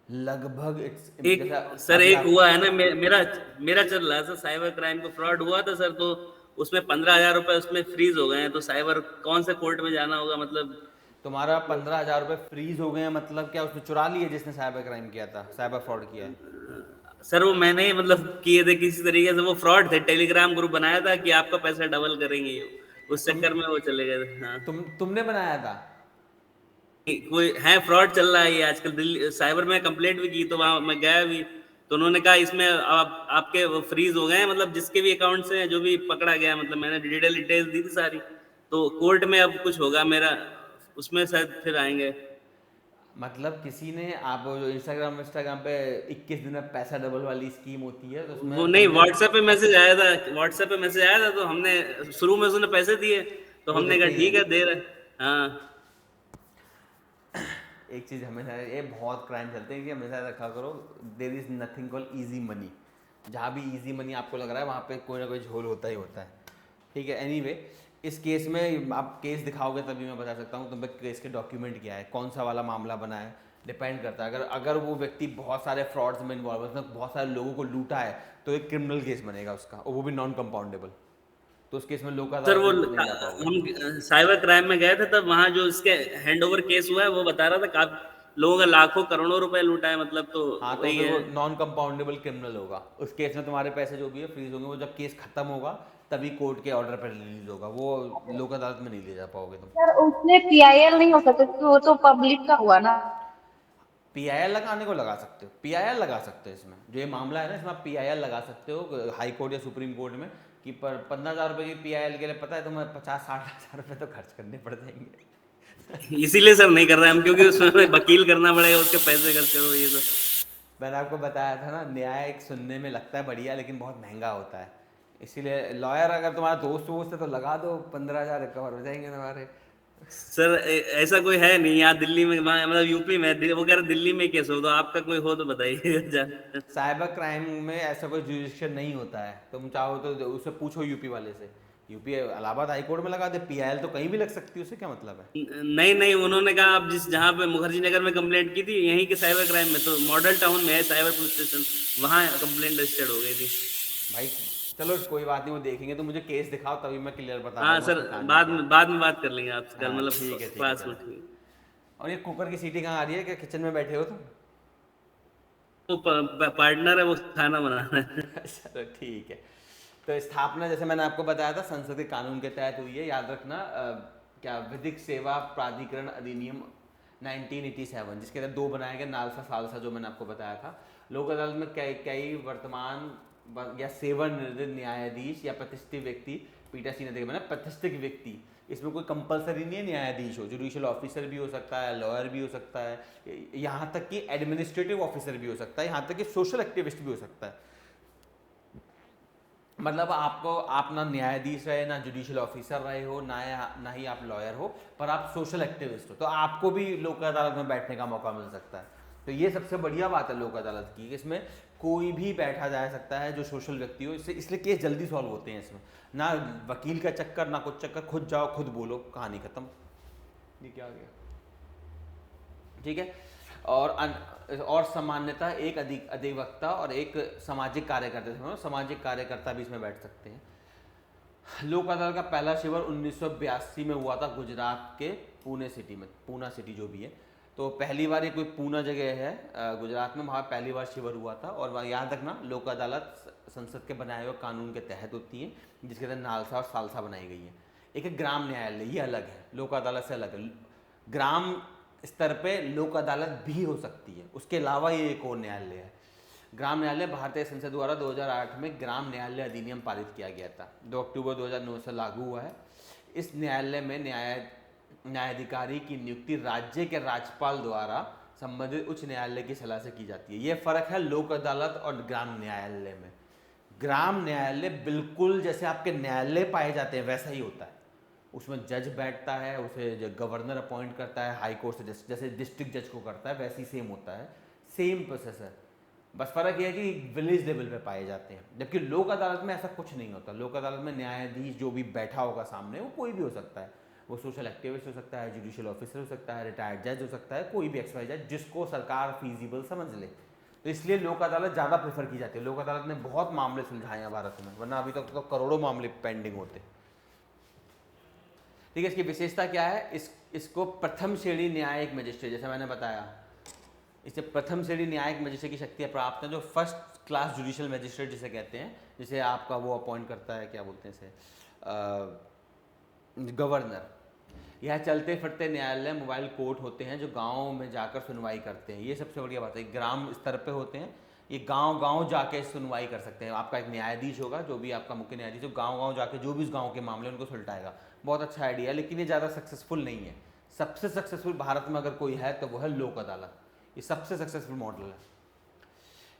लगभग। सर एक हुआ है ना, मेरा चल रहा है सर, साइबर क्राइम को फ्रॉड हुआ था सर, तो उसमें 15,000 रुपए उसमें फ्रीज हो गए हैं। तो साइबर कौन से कोर्ट में जाना होगा? मतलब तुम्हारा 15,000 रुपये फ्रीज हो गए हैं, मतलब क्या उसने चुरा लिए जिसने साइबर क्राइम किया था, साइबर फ्रॉड किया है? सर वो मैंने मतलब किए थे किसी तरीके से, वो फ्रॉड थे। टेलीग्राम ग्रुप बनाया था कि आपका पैसा डबल करेंगे, उस चक्कर में वो चले गए थे। हाँ। तुमने बनाया था? कोई है फ्रॉड चल रहा है ये आजकल दिल्ली साइबर में कंप्लेंट भी की, तो वहां मैं गया भी, तो उन्होंने कहा इसमें आपके वो फ्रीज हो गए हैं, मतलब जिसके भी अकाउंट से जो भी पकड़ा गया, मतलब मैंने डिटेल्स दी थी सारी, तो कोर्ट में अब कुछ होगा मेरा, उसमें शायद फिर आएंगे। मतलब किसी ने, आप वो जो इंस्टाग्राम पे 21 दिन में पैसा डबल वाली स्कीम होती है, तो वो उसमें नहीं, तुमने व्हाट्सएप पे मैसेज आया था, व्हाट्सएप पे मैसेज आया था, तो हमने शुरू में उसने पैसे दिए, तो वो हमने देते कहा ही ठीक हैं। है दे रहे। हाँ एक चीज़ हमेशा, ये बहुत क्राइम चलते हैं कि हमेशा रखा करो, there is nothing call easy money. जहाँ भी ईजी मनी आपको लग रहा है वहाँ पे कोई ना कोई झोल होता ही होता है। ठीक है, एनीवे इस केस में आप केस दिखाओगे तभी मैं बता सकता हूँ तुम पे केस के डॉक्यूमेंट क्या है, कौन सा वाला मामला बना है, डिपेंड करता है। अगर अगर वो व्यक्ति बहुत सारे फ्रॉड्स में इन्वॉल्व है, उसने बहुत सारे लोगों को लूटा है, तो एक क्रिमिनल केस बनेगा उसका, और वो भी नॉन कंपाउंडेबल। तो उस केस में लोक सर, अदालत वो में नहीं जा पाओगे। हम साइबर क्राइम में गए थे, तब वहाँ जो इसके हैंड ओवर केस हुआ है वो बता रहा था काफी लोगों का लाखों करोड़ों रुपए लूटा है, मतलब तो हाँ, तो वही फिर है। वो नॉन कंपाउंडेबल क्रिमिनल होगा। उस केस में तुम्हारे पैसे जो भी है फ्रीज होंगे, वो जब केस खत्म होगा तभी कोर्ट के ऑर्डर पर रिलीज होगा, वो लोक अदालत में नहीं ले जा पाओगे तुम। सर उसमें पीआईएल नहीं हो सकता क्योंकि वो तो पब्लिक का हुआ ना। पीआईएल लगाने को लगा सकते हो, पीआईएल लगा सकते हो इसमें, जो ये मामला है ना, इसमें आप पीआईएल लगा सकते हो हाई कोर्ट या सुप्रीम कोर्ट में, कि पर 15,000 रुपये की पीआईएल के लिए पता है तुम्हें 50-60 हज़ार रुपये तो खर्च करने पड़ जाएंगे। इसीलिए सर नहीं कर रहे हम, क्योंकि उसमें वकील करना पड़ेगा, उसके पैसे खर्च करो, ये सब। मैंने आपको बताया था ना, न्याय सुनने में लगता है बढ़िया लेकिन बहुत महंगा होता है। इसीलिए लॉयर अगर तुम्हारा दोस्त वोस्त है तो लगा दो, 15,000 कवर हो जाएंगे तुम्हारे। सर ऐसा कोई है नहीं यहाँ दिल्ली में, मतलब यूपी में, वो कह रहे दिल्ली में केस हो, तो आपका कोई हो तो बताइए। साइबर क्राइम में ऐसा कोई जुरिडिक्शन नहीं होता है, तुम चाहो तो उससे पूछो यूपी वाले से, यूपी इलाहाबाद हाई कोर्ट में लगा दे, पीआईएल तो कहीं भी लग सकती है, उससे क्या मतलब है। नहीं नहीं, उन्होंने कहा आप जिस जहाँ पे मुखर्जी नगर में कंप्लेंट की थी, यहीं के साइबर क्राइम में, तो मॉडल टाउन में है साइबर पुलिस स्टेशन, वहाँ कंप्लेंट रजिस्टर्ड हो गई थी। भाई चलो कोई बात नहीं, वो देखेंगे, तो मुझे केस दिखाओ तभी मैं क्लियर बता हाँ पाऊंगा सर, उसमें कहानी क्या है। बाद में बात कर लेंगे आपसे कल, हाँ ठीक है, मतलब ठीक है, पास चलो। में। और ये कुकर की सीटी कहाँ आ रही है, क्या किचन में बैठे हो तुम? वो पार्टनर है, वो खाना बना रहा है। चलो ठीक है। तो स्थापना जैसे मैंने आपको बताया था संसद के कानून के तहत हुई है, याद रखना। क्या विधिक सेवा प्राधिकरण अधिनियम 1987, जिसके तहत 2 बनाए गए, नालसा सालसा, जो मैंने आपको बताया था। लोक अदालत में कई कई वर्तमान या सेवानिवृत्त न्यायाधीश या प्रतिष्ठित व्यक्ति, पीठासीन अधिकारी मैंने प्रतिष्ठित व्यक्ति, इसमें कोई कंपलसरी नहीं है न्यायाधीश हो, जुडिशियल ऑफिसर भी हो सकता है, लॉयर भी हो सकता है, यहाँ तक कि एडमिनिस्ट्रेटिव ऑफिसर भी हो सकता है, यहाँ तक कि सोशल एक्टिविस्ट भी हो सकता है। मतलब आपको, आप ना न्यायाधीश रहे, ना जुडिशियल ऑफिसर रहे हो, ना ही आप लॉयर हो, पर आप सोशल एक्टिविस्ट हो, तो आपको भी लोक अदालत में बैठने का मौका मिल सकता है। तो ये सबसे बढ़िया बात है लोक अदालत की, इसमें कोई भी बैठा जा सकता है जो सोशल व्यक्ति हो, इससे इसलिए केस जल्दी सॉल्व होते हैं इसमें, ना वकील का चक्कर, ना कुछ चक्कर, खुद जाओ खुद बोलो, कहानी खत्म। ये क्या आ गया, ठीक है। और सामान्यतः एक अधिवक्ता और एक सामाजिक कार्यकर्ता, सामाजिक कार्यकर्ता भी इसमें बैठ सकते हैं। लोक अदालत का पहला शिविर 1982 में हुआ था गुजरात के पुणे सिटी में, पूना सिटी जो भी है। तो पहली बार ये कोई पूना जगह है गुजरात में, वहाँ पहली बार शिविर हुआ था। और याद रखना, लोक अदालत संसद के बनाए हुए कानून के तहत होती है, जिसके तहत नालसा और सालसा बनाई गई है। एक है ग्राम न्यायालय, ये अलग है, लोक अदालत से अलग है। ग्राम स्तर पे लोक अदालत भी हो सकती है, उसके अलावा ये एक और न्यायालय है। ग्राम न्यायालय भारतीय संसद द्वारा 2008 में ग्राम न्यायालय अधिनियम पारित किया गया था, 2 अक्टूबर 2009 से लागू हुआ है। इस न्यायालय में न्यायाधिकारी की नियुक्ति राज्य के राज्यपाल द्वारा संबंधित उच्च न्यायालय की सलाह से की जाती है। ये फर्क है लोक अदालत और ग्राम न्यायालय में। ग्राम न्यायालय बिल्कुल जैसे आपके न्यायालय पाए जाते हैं वैसा ही होता है, उसमें जज बैठता है, उसे गवर्नर अपॉइंट करता है हाई कोर्ट से, जैसे डिस्ट्रिक्ट जज को करता है वैसे ही सेम होता है, सेम प्रोसेस है। बस फर्क यह है कि विलेज लेवल पे पाए जाते हैं, जबकि लोक अदालत में ऐसा कुछ नहीं होता। लोक अदालत में न्यायाधीश जो भी बैठा होगा सामने, वो कोई भी हो सकता है, वो सोशल एक्टिविस्ट हो सकता है, जुडिशियल ऑफिसर हो सकता है, रिटायर्ड जज हो सकता है, कोई भी एक्सवाई जज जिसको सरकार फीजिबल समझ ले। तो इसलिए लोक अदालत ज़्यादा प्रेफर की जाती है। लोक अदालत ने बहुत मामले सुलझाए हैं भारत में, वरना अभी तक तो करोड़ों मामले पेंडिंग होते। ठीक है, इसकी विशेषता क्या है, इसको प्रथम श्रेणी न्यायिक मजिस्ट्रेट, जैसे मैंने बताया, इसे प्रथम श्रेणी न्यायिक मजिस्ट्रेट की शक्तियाँ प्राप्त हैं, जो फर्स्ट क्लास जुडिशियल मजिस्ट्रेट जिसे कहते हैं, जिसे आपका वो अपॉइंट करता है, क्या बोलते हैं इसे, गवर्नर। यह चलते फिरते न्यायालय मोबाइल कोर्ट होते हैं जो गाँव में जाकर सुनवाई करते हैं। ये सबसे बढ़िया बात है, ग्राम स्तर पे होते हैं, ये गांव-गांव जाके सुनवाई कर सकते हैं। आपका एक न्यायाधीश होगा, जो भी आपका मुख्य न्यायाधीश हो, गांव-गांव जाके जो भी उस गांव के मामले उनको सुलटाएगा। बहुत अच्छा आइडिया है, लेकिन ये ज़्यादा सक्सेसफुल नहीं है। सबसे सक्सेसफुल भारत में अगर कोई है तो वो है लोक अदालत। ये सबसे सक्सेसफुल मॉडल है।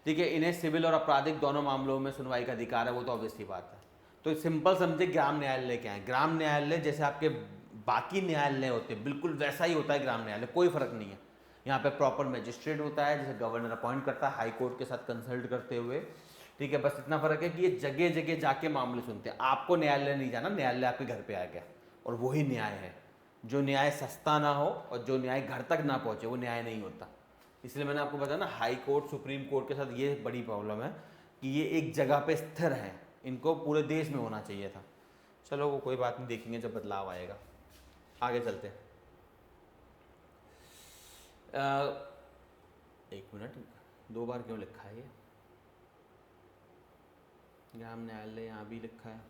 ठीक है, इन्हें सिविल और आपराधिक दोनों मामलों में सुनवाई का अधिकार है, वो तो ऑब्वियसली बात है। तो सिंपल समझे, ग्राम न्यायालय क्या है? ग्राम न्यायालय जैसे आपके बाकी न्यायालय होते हैं, बिल्कुल वैसा ही होता है ग्राम न्यायालय, कोई फर्क नहीं है। यहाँ पे प्रॉपर मजिस्ट्रेट होता है, जैसे गवर्नर अपॉइंट करता है हाई कोर्ट के साथ कंसल्ट करते हुए। ठीक है, बस इतना फर्क है कि ये जगह जगह जाके मामले सुनते हैं। आपको न्यायालय नहीं जाना, न्यायालय आपके घर पे आ गया, और वही न्याय है। जो न्याय सस्ता ना हो और जो न्याय घर तक ना पहुँचे, वो न्याय नहीं होता। इसलिए मैंने आपको बताया ना, हाई कोर्ट सुप्रीम कोर्ट के साथ ये बड़ी प्रॉब्लम है कि ये एक जगह पे स्थिर है, इनको पूरे देश में होना चाहिए था। चलो वो कोई बात नहीं, देखेंगे जब बदलाव आएगा। आगे चलते हैं। एक मिनट, 2 बार क्यों लिखा है ये? ग्राम न्यायालय यहाँ भी लिखा है।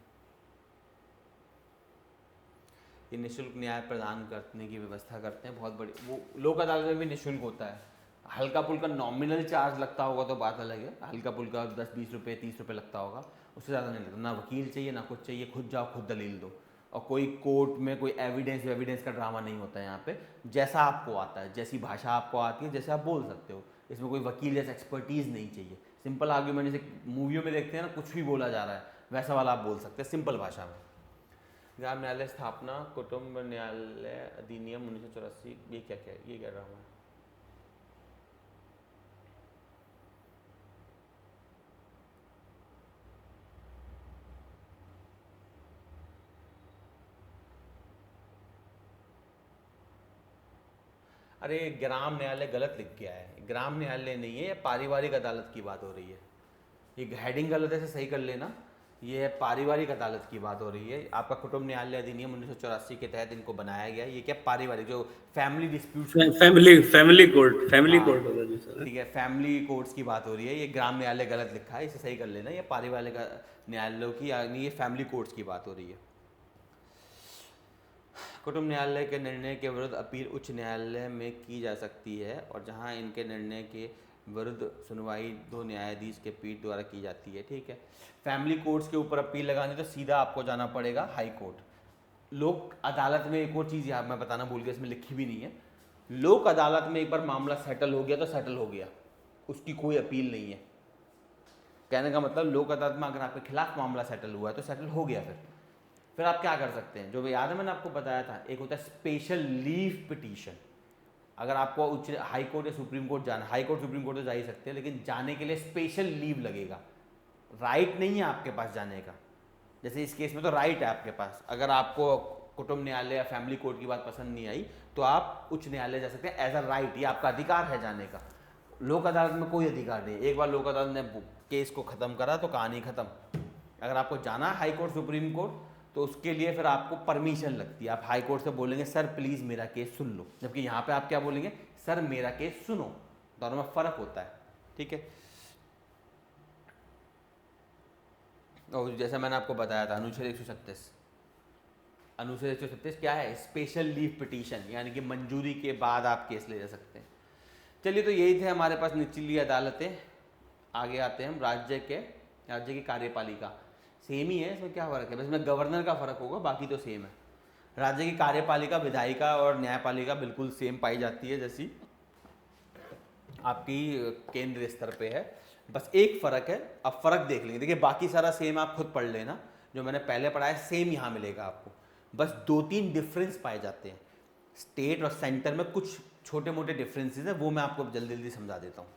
ये निःशुल्क न्याय प्रदान करने की व्यवस्था करते हैं, बहुत बड़ी। वो लोक अदालत में भी निःशुल्क होता है। हल्का पुल्का नॉमिनल चार्ज लगता होगा तो बात अलग है, हल्का पुल्का 10-20 रुपये 30 रुपये लगता होगा, उससे ज़्यादा नहीं लगता। ना वकील चाहिए ना कुछ चाहिए, खुद जाओ खुद दलील दो, और कोई कोर्ट में कोई एविडेंस का ड्रामा नहीं होता है यहाँ पे। जैसा आपको आता है, जैसी भाषा आपको आती है, जैसे आप बोल सकते हो, इसमें कोई वकील जैसा एक्सपर्टीज़ नहीं चाहिए। सिंपल आर्ग्यूमेंट, जैसे मूवियों में देखते हैं ना, कुछ भी बोला जा रहा है, वैसा वाला आप बोल सकते हैं सिंपल भाषा में। ग्राम न्यायालय स्थापना, कुटुंब न्यायालय अधिनियम 1984, ये क्या क्या है? ये क्या ड्रामा है? अरे ग्राम न्यायालय गलत लिख गया है, ग्राम न्यायालय नहीं है, ये पारिवारिक अदालत की बात हो रही है। ये हेडिंग गलत है, सही कर लेना। ये पारिवारिक अदालत की बात हो रही है। आपका कुटुंब न्यायालय अधिनियम 1984 के तहत इनको बनाया गया है। ये क्या पारिवारिक, जो फैमिली डिस्प्यूट, फैमिली कोर्ट होगा जी सर। ठीक है, फैमिली कोर्ट्स की बात हो रही है। ये ग्राम न्यायालय गलत लिखा है, इसे सही कर लेना। ये पारिवारिक न्यायालयों की, यानी ये फैमिली कोर्ट्स की बात हो रही है। कुटुंब न्यायालय के निर्णय के विरुद्ध अपील उच्च न्यायालय में की जा सकती है, और जहां इनके निर्णय के विरुद्ध सुनवाई 2 न्यायाधीश के पीठ द्वारा की जाती है। ठीक है, फैमिली कोर्ट्स के ऊपर अपील लगानी तो सीधा आपको जाना पड़ेगा हाई कोर्ट। लोक अदालत में एक और चीज़ यहाँ मैं बताना भूल गया, इसमें लिखी भी नहीं है। लोक अदालत में एक बार मामला सेटल हो गया तो सेटल हो गया, उसकी कोई अपील नहीं है। कहने का मतलब, लोक अदालत में अगर आपके खिलाफ मामला सेटल हुआ है तो सेटल हो गया। फिर आप क्या कर सकते हैं, जो याद है मैंने आपको बताया था, एक होता है स्पेशल लीव पिटीशन। अगर आपको उच्च हाई कोर्ट या सुप्रीम कोर्ट जाना, हाई कोर्ट सुप्रीम कोर्ट तो जा ही सकते हैं, लेकिन जाने के लिए स्पेशल लीव लगेगा। राइट नहीं है आपके पास जाने का, जैसे इस केस में तो राइट है आपके पास। अगर आपको कुटुंब न्यायालय या फैमिली कोर्ट की बात पसंद नहीं आई तो आप उच्च न्यायालय जा सकते हैं एज अ राइट, ये आपका अधिकार है जाने का। लोक अदालत में कोई अधिकार नहीं। एक बार लोक अदालत ने केस को ख़त्म करा तो कहानी ख़त्म। अगर आपको जाना है हाई कोर्ट सुप्रीम कोर्ट तो उसके लिए फिर आपको परमिशन लगती है। आप हाई कोर्ट से बोलेंगे सर प्लीज़ मेरा केस सुन लो, जबकि यहाँ पे आप क्या बोलेंगे, सर मेरा केस सुनो। दोनों में फ़र्क होता है। ठीक है, और जैसा मैंने आपको बताया था अनुच्छेद 136 क्या है, स्पेशल लीव पिटीशन, यानी कि मंजूरी के बाद आप केस ले जा सकते हैं। चलिए, तो यही थे हमारे पास निचली अदालतें। आगे आते हैं हम राज्य की कार्यपालिका। सेम ही है, इसमें क्या फ़र्क है, बस इसमें गवर्नर का फ़र्क होगा, बाकी तो सेम है। राज्य की कार्यपालिका, विधायिका और न्यायपालिका बिल्कुल सेम पाई जाती है जैसी आपकी केंद्रीय स्तर पे है। बस एक फ़र्क है, अब फ़र्क देख लेंगे। देखिए बाकी सारा सेम, आप खुद पढ़ लेना, जो मैंने पहले पढ़ाया सेम यहाँ मिलेगा आपको। बस 2-3 डिफरेंस पाए जाते हैं। स्टेट और सेंटर में कुछ छोटे मोटे डिफरेंसेस हैं, वो मैं आपको जल्दी जल्दी समझा देता हूँ।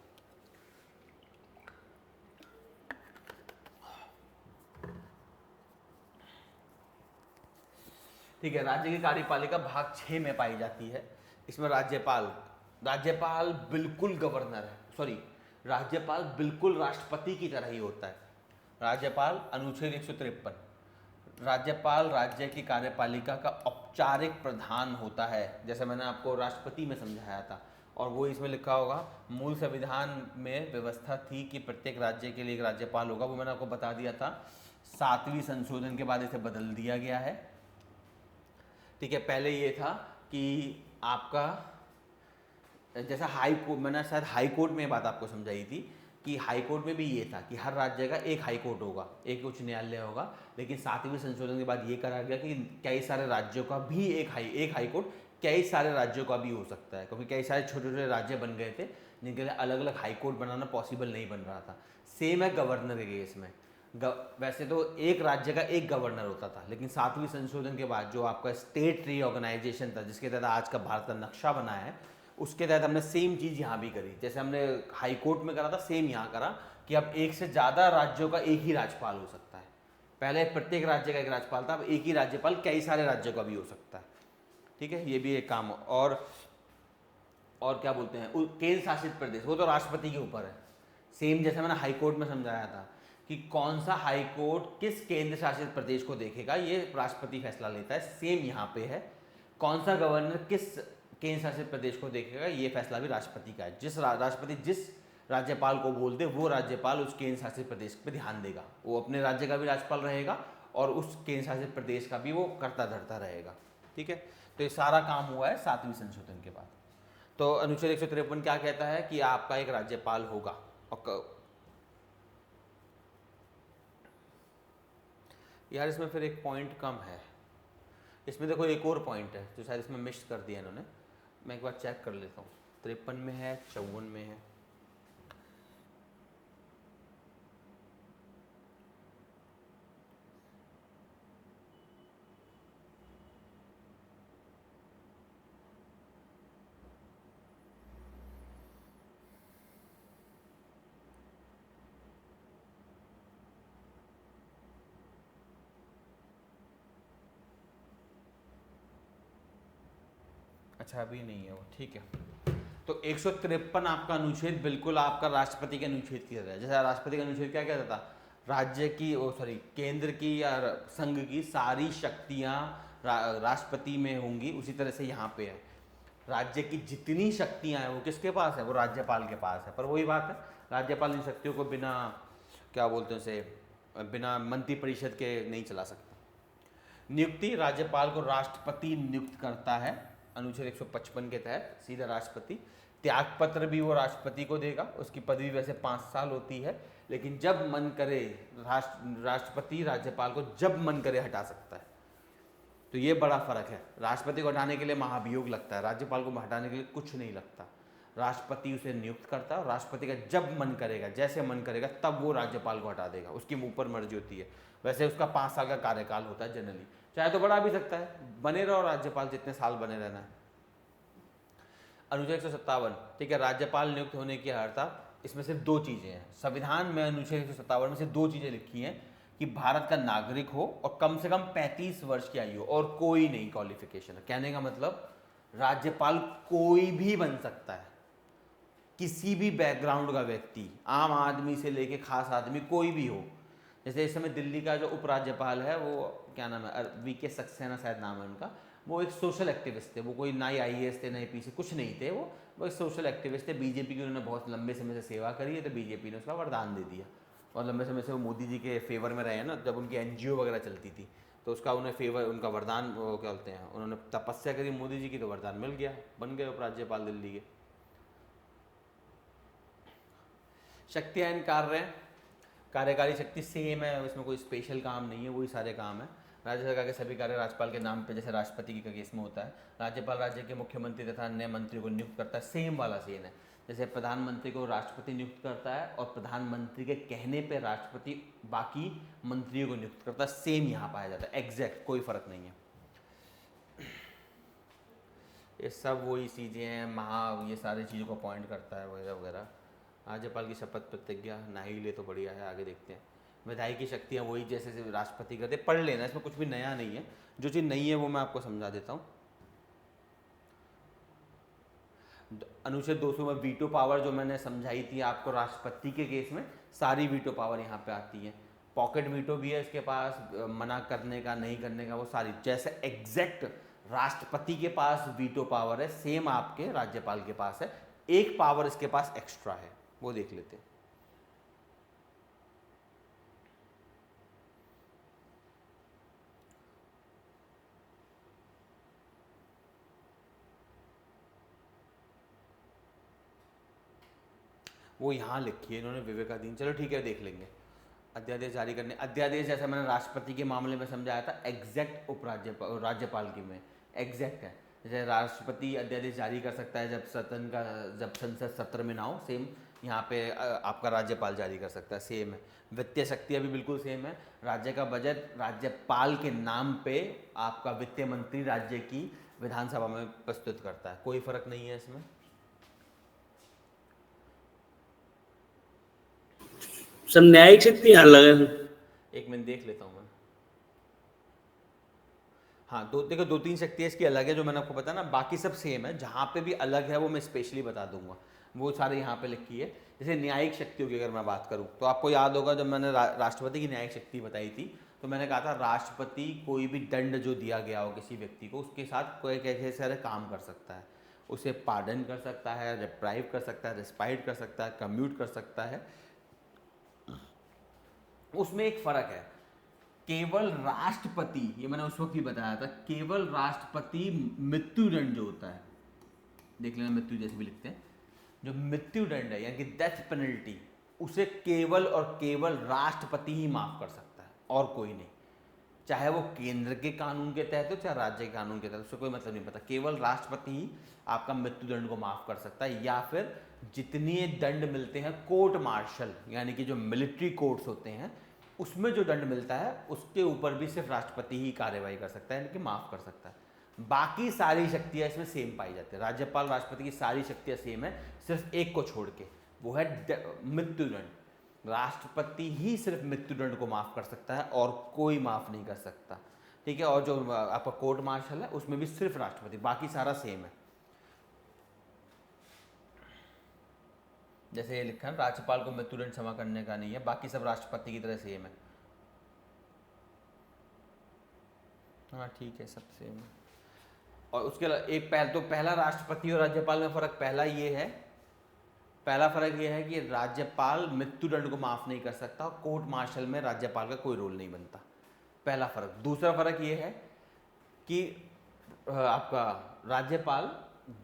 ठीक है, राज्य की कार्यपालिका भाग 6 में पाई जाती है। इसमें राज्यपाल बिल्कुल गवर्नर है, सॉरी, राज्यपाल बिल्कुल राष्ट्रपति की तरह ही होता है। राज्यपाल अनुच्छेद 153, राज्यपाल राज्य की कार्यपालिका का औपचारिक प्रधान होता है, जैसे मैंने आपको राष्ट्रपति में समझाया था। और वो इसमें लिखा होगा, मूल संविधान में व्यवस्था थी कि प्रत्येक राज्य के लिए एक राज्यपाल होगा, वो मैंने आपको बता दिया था। 7वीं संशोधन के बाद इसे बदल दिया गया है। ठीक है, पहले ये था कि आपका जैसा हाई कोर्ट, मैंने शायद हाई कोर्ट में बात आपको समझाई थी कि हाई कोर्ट में भी ये था कि हर राज्य का एक हाई कोर्ट होगा, एक उच्च न्यायालय होगा, लेकिन 7वीं संशोधन के बाद ये करा गया कि कई सारे राज्यों का भी एक हाई कोर्ट कई सारे राज्यों का भी हो सकता है, क्योंकि कई सारे छोटे छोटे राज्य बन गए थे जिनके लिए अलग अलग हाई कोर्ट बनाना पॉसिबल नहीं बन रहा था। सेम है गवर्नर के केस में। वैसे तो एक राज्य का एक गवर्नर होता था, लेकिन 7वीं संशोधन के बाद जो आपका स्टेट रीऑर्गेनाइजेशन था, जिसके तहत आज का भारत का नक्शा बना है, उसके तहत हमने सेम चीज़ यहाँ भी करी। जैसे हमने हाई कोर्ट में करा था, सेम यहाँ करा कि अब एक से ज़्यादा राज्यों का एक ही राज्यपाल हो सकता है। पहले प्रत्येक राज्य का एक राज्यपाल था, अब एक ही राज्यपाल कई सारे राज्यों का भी हो सकता है। ठीक है, ये भी एक काम। और क्या बोलते हैं, केंद्र शासित प्रदेश, वो तो राष्ट्रपति के ऊपर है। सेम जैसे मैंने हाई कोर्ट में समझाया था कि कौन सा हाई कोर्ट किस केंद्र शासित प्रदेश को देखेगा, ये राष्ट्रपति फैसला लेता है। सेम यहाँ पे है, कौन सा गवर्नर किस केंद्र शासित प्रदेश को देखेगा, ये फैसला भी राष्ट्रपति का है। राष्ट्रपति जिस राज्यपाल को बोल दे, वो राज्यपाल उस केंद्र शासित प्रदेश पे ध्यान देगा। वो अपने राज्य का भी राज्यपाल रहेगा और उस केंद्र शासित प्रदेश का भी वो करता धरता रहेगा। ठीक है, तो ये सारा काम हुआ है 7वीं संशोधन के बाद। तो अनुच्छेद 153 क्या कहता है कि आपका एक राज्यपाल होगा। और यार इसमें फिर एक पॉइंट कम है, इसमें देखो एक और पॉइंट है जो शायद इसमें मिस कर दिया इन्होंने। मैं एक बार चेक कर लेता हूँ, 53 में है, 54 में है। अच्छा अभी नहीं है वो, ठीक है। तो 153 आपका अनुच्छेद बिल्कुल आपका राष्ट्रपति के अनुच्छेद की तरह है। जैसे राष्ट्रपति का अनुच्छेद क्या कहता था, राज्य की केंद्र की या संघ की सारी शक्तियां राष्ट्रपति में होंगी, उसी तरह से यहाँ पे है राज्य की जितनी शक्तियां हैं वो किसके पास है, वो राज्यपाल के पास है। पर वही बात है, राज्यपाल इन शक्तियों को बिना क्या बोलते हैं उसे, बिना मंत्रिपरिषद के नहीं चला सकता। नियुक्ति, राज्यपाल को राष्ट्रपति नियुक्त करता है अनुच्छेद 155 के तहत, सीधा राष्ट्रपति। त्यागपत्र भी वो राष्ट्रपति को देगा, उसकी पदवी वैसे 5 साल होती है, लेकिन जब मन करे राष्ट्रपति राज्यपाल को जब मन करे हटा सकता है। तो ये बड़ा फर्क है, राष्ट्रपति को हटाने के लिए महाभियोग लगता है, राज्यपाल को हटाने के लिए कुछ नहीं लगता। राष्ट्रपति उसे नियुक्त करता है, राष्ट्रपति का जब मन करेगा, जैसे मन करेगा, तब वो राज्यपाल को हटा देगा, उसकी ऊपर मर्जी होती है। वैसे उसका 5 साल का कार्यकाल होता है जनरली, चाहे तो बढ़ा भी सकता है, बने रहो राज्यपाल जितने साल बने रहना है। अनुच्छेद 157, ठीक है, राज्यपाल नियुक्त होने की अर्हता, इसमें से 2 चीजें हैं। संविधान में अनुच्छेद 157 में से 2 चीजें लिखी हैं कि भारत का नागरिक हो और कम से कम 35 वर्ष की आयु हो, और कोई नहीं क्वालिफिकेशन है। कहने का मतलब राज्यपाल कोई भी बन सकता है, किसी भी बैकग्राउंड का व्यक्ति, आम आदमी से लेके खास आदमी, कोई भी हो। जैसे इस समय दिल्ली का जो उपराज्यपाल है, वो क्या नाम है, वीके सक्सेना शायद नाम है उनका, वो एक सोशल एक्टिविस्ट थे। वो कोई ना ही आईएएस थे, ना ही पीछे कुछ नहीं थे, वो एक सोशल एक्टिविस्ट थे। बीजेपी की उन्होंने बहुत लंबे समय से सेवा करी है, तो बीजेपी ने उसका वरदान दे दिया। और लंबे समय से वो मोदी जी के फेवर में रहे हैं ना, जब उनकी एनजीओ वगैरह चलती थी, तो उसका उन्हें फेवर, उनका वरदान, वो क्या बोलते हैं, उन्होंने तपस्या करी मोदी जी की, तो वरदान मिल गया, बन गए उपराज्यपाल दिल्ली के। शक्तियाँ इन कार्य, कार्यकारी शक्ति सेम है, इसमें कोई स्पेशल काम नहीं है, वही सारे काम है। राज्य सरकार के सभी कार्य राज्यपाल के नाम पे, जैसे राष्ट्रपति के केस में होता है। राज्यपाल राज्य के मुख्यमंत्री तथा अन्य मंत्रियों को नियुक्त करता है, सेम वाला सीन है। जैसे प्रधानमंत्री को राष्ट्रपति नियुक्त करता है, और प्रधानमंत्री के कहने पे राष्ट्रपति बाकी मंत्रियों को नियुक्त करता है, सेम यहाँ पाया जाता है, एग्जैक्ट, कोई फर्क नहीं है। ये सब वही चीज़ें हैं, ये सारी चीज़ों को पॉइंट करता है वगैरह वगैरह। राज्यपाल की शपथ प्रतिज्ञा ना ही ले तो बढ़िया है, आगे देखते हैं। विधायी की शक्तियाँ वही जैसे राष्ट्रपति करते, पढ़ लेना, इसमें कुछ भी नया नहीं है। जो चीज़ नहीं है वो मैं आपको समझा देता हूँ। अनुच्छेद 200 में वीटो पावर जो मैंने समझाई थी आपको राष्ट्रपति के केस में, सारी वीटो पावर यहाँ पे आती है। पॉकेट वीटो भी है इसके पास, मना करने का, नहीं करने का, वो सारी, जैसे एग्जैक्ट राष्ट्रपति के पास वीटो पावर है, सेम आपके राज्यपाल के पास है। एक पावर इसके पास एक्स्ट्रा है, वो देख लेते हैं। वो यहाँ लिखी है इन्होंने विवेकाधीन, चलो ठीक है देख लेंगे। अध्यादेश जारी करने, अध्यादेश जैसा मैंने राष्ट्रपति के मामले में समझाया था, एग्जैक्ट उपराज्यपाल राज्यपाल की में एग्जैक्ट है। जैसे राष्ट्रपति अध्यादेश जारी कर सकता है जब संसद सत्र में ना हो, सेम यहाँ पे आपका राज्यपाल जारी कर सकता है, सेम है। वित्तीय शक्ति अभी बिल्कुल सेम है। राज्य का बजट राज्यपाल के नाम पे आपका वित्त मंत्री राज्य की विधानसभा में प्रस्तुत करता है, कोई फर्क नहीं है इसमें। सर न्यायिक शक्ति अलग है। एक मिनट देख लेता हूँ मैं। हाँ, देखो 2-3 शक्तियाँ इसकी अलग है जो मैंने आपको बताया ना, बाकी सब सेम है। जहाँ पे भी अलग है वो मैं स्पेशली बता दूंगा, वो सारे यहाँ पे लिखी है। जैसे न्यायिक शक्तियों की अगर मैं बात करूँ तो आपको याद होगा जब मैंने राष्ट्रपति की न्यायिक शक्ति बताई थी तो मैंने कहा था राष्ट्रपति कोई भी दंड जो दिया गया हो किसी व्यक्ति को, उसके साथ कोई कैसे सारे काम कर सकता है। उसे पार्डन कर सकता है, रिप्राइव कर सकता है, रिस्पाइट कर सकता है, कम्यूट कर सकता है। उसमें एक फ़र्क है, केवल राष्ट्रपति, ये मैंने उस वक्त ही बताया था, केवल राष्ट्रपति मृत्युदंड जो होता है, देख लेना मृत्यु जैसे भी लिखते हैं, जो मृत्युदंड है यानी कि डेथ पेनल्टी, उसे केवल और केवल राष्ट्रपति ही माफ कर सकता है और कोई नहीं। चाहे वो केंद्र के कानून के तहत हो चाहे राज्य के कानून के तहत, उससे कोई मतलब नहीं पता। केवल राष्ट्रपति ही आपका मृत्युदंड को माफ कर सकता है, या फिर जितनी दंड मिलते हैं कोर्ट मार्शल यानी कि जो मिलिट्री कोर्ट्स होते हैं उसमें जो दंड मिलता है उसके ऊपर भी सिर्फ राष्ट्रपति ही कार्रवाई कर सकता है यानी कि माफ कर सकता है। बाकी सारी शक्तियां इसमें सेम पाई जाती है। राज्यपाल राष्ट्रपति की सारी शक्तियां सेम है, सिर्फ एक को छोड़ के, वो है मृत्युदंड। राष्ट्रपति ही सिर्फ मृत्युदंड को माफ कर सकता है और कोई माफ नहीं कर सकता, ठीक है। और जो आपका कोर्ट मार्शल है उसमें भी सिर्फ राष्ट्रपति, बाकी सारा सेम है। जैसे ये लिखा है राज्यपाल को मृत्युदंड क्षमा करने का नहीं है, बाकी सब राष्ट्रपति की तरह सेम है। हाँ ठीक है, सब सेम है। और उसके अलावा एक पहला राष्ट्रपति और राज्यपाल में फर्क पहला फर्क ये है कि राज्यपाल मृत्युदंड को माफ नहीं कर सकता और कोर्ट मार्शल में राज्यपाल का कोई रोल नहीं बनता, पहला फर्क। दूसरा फर्क ये है कि आपका राज्यपाल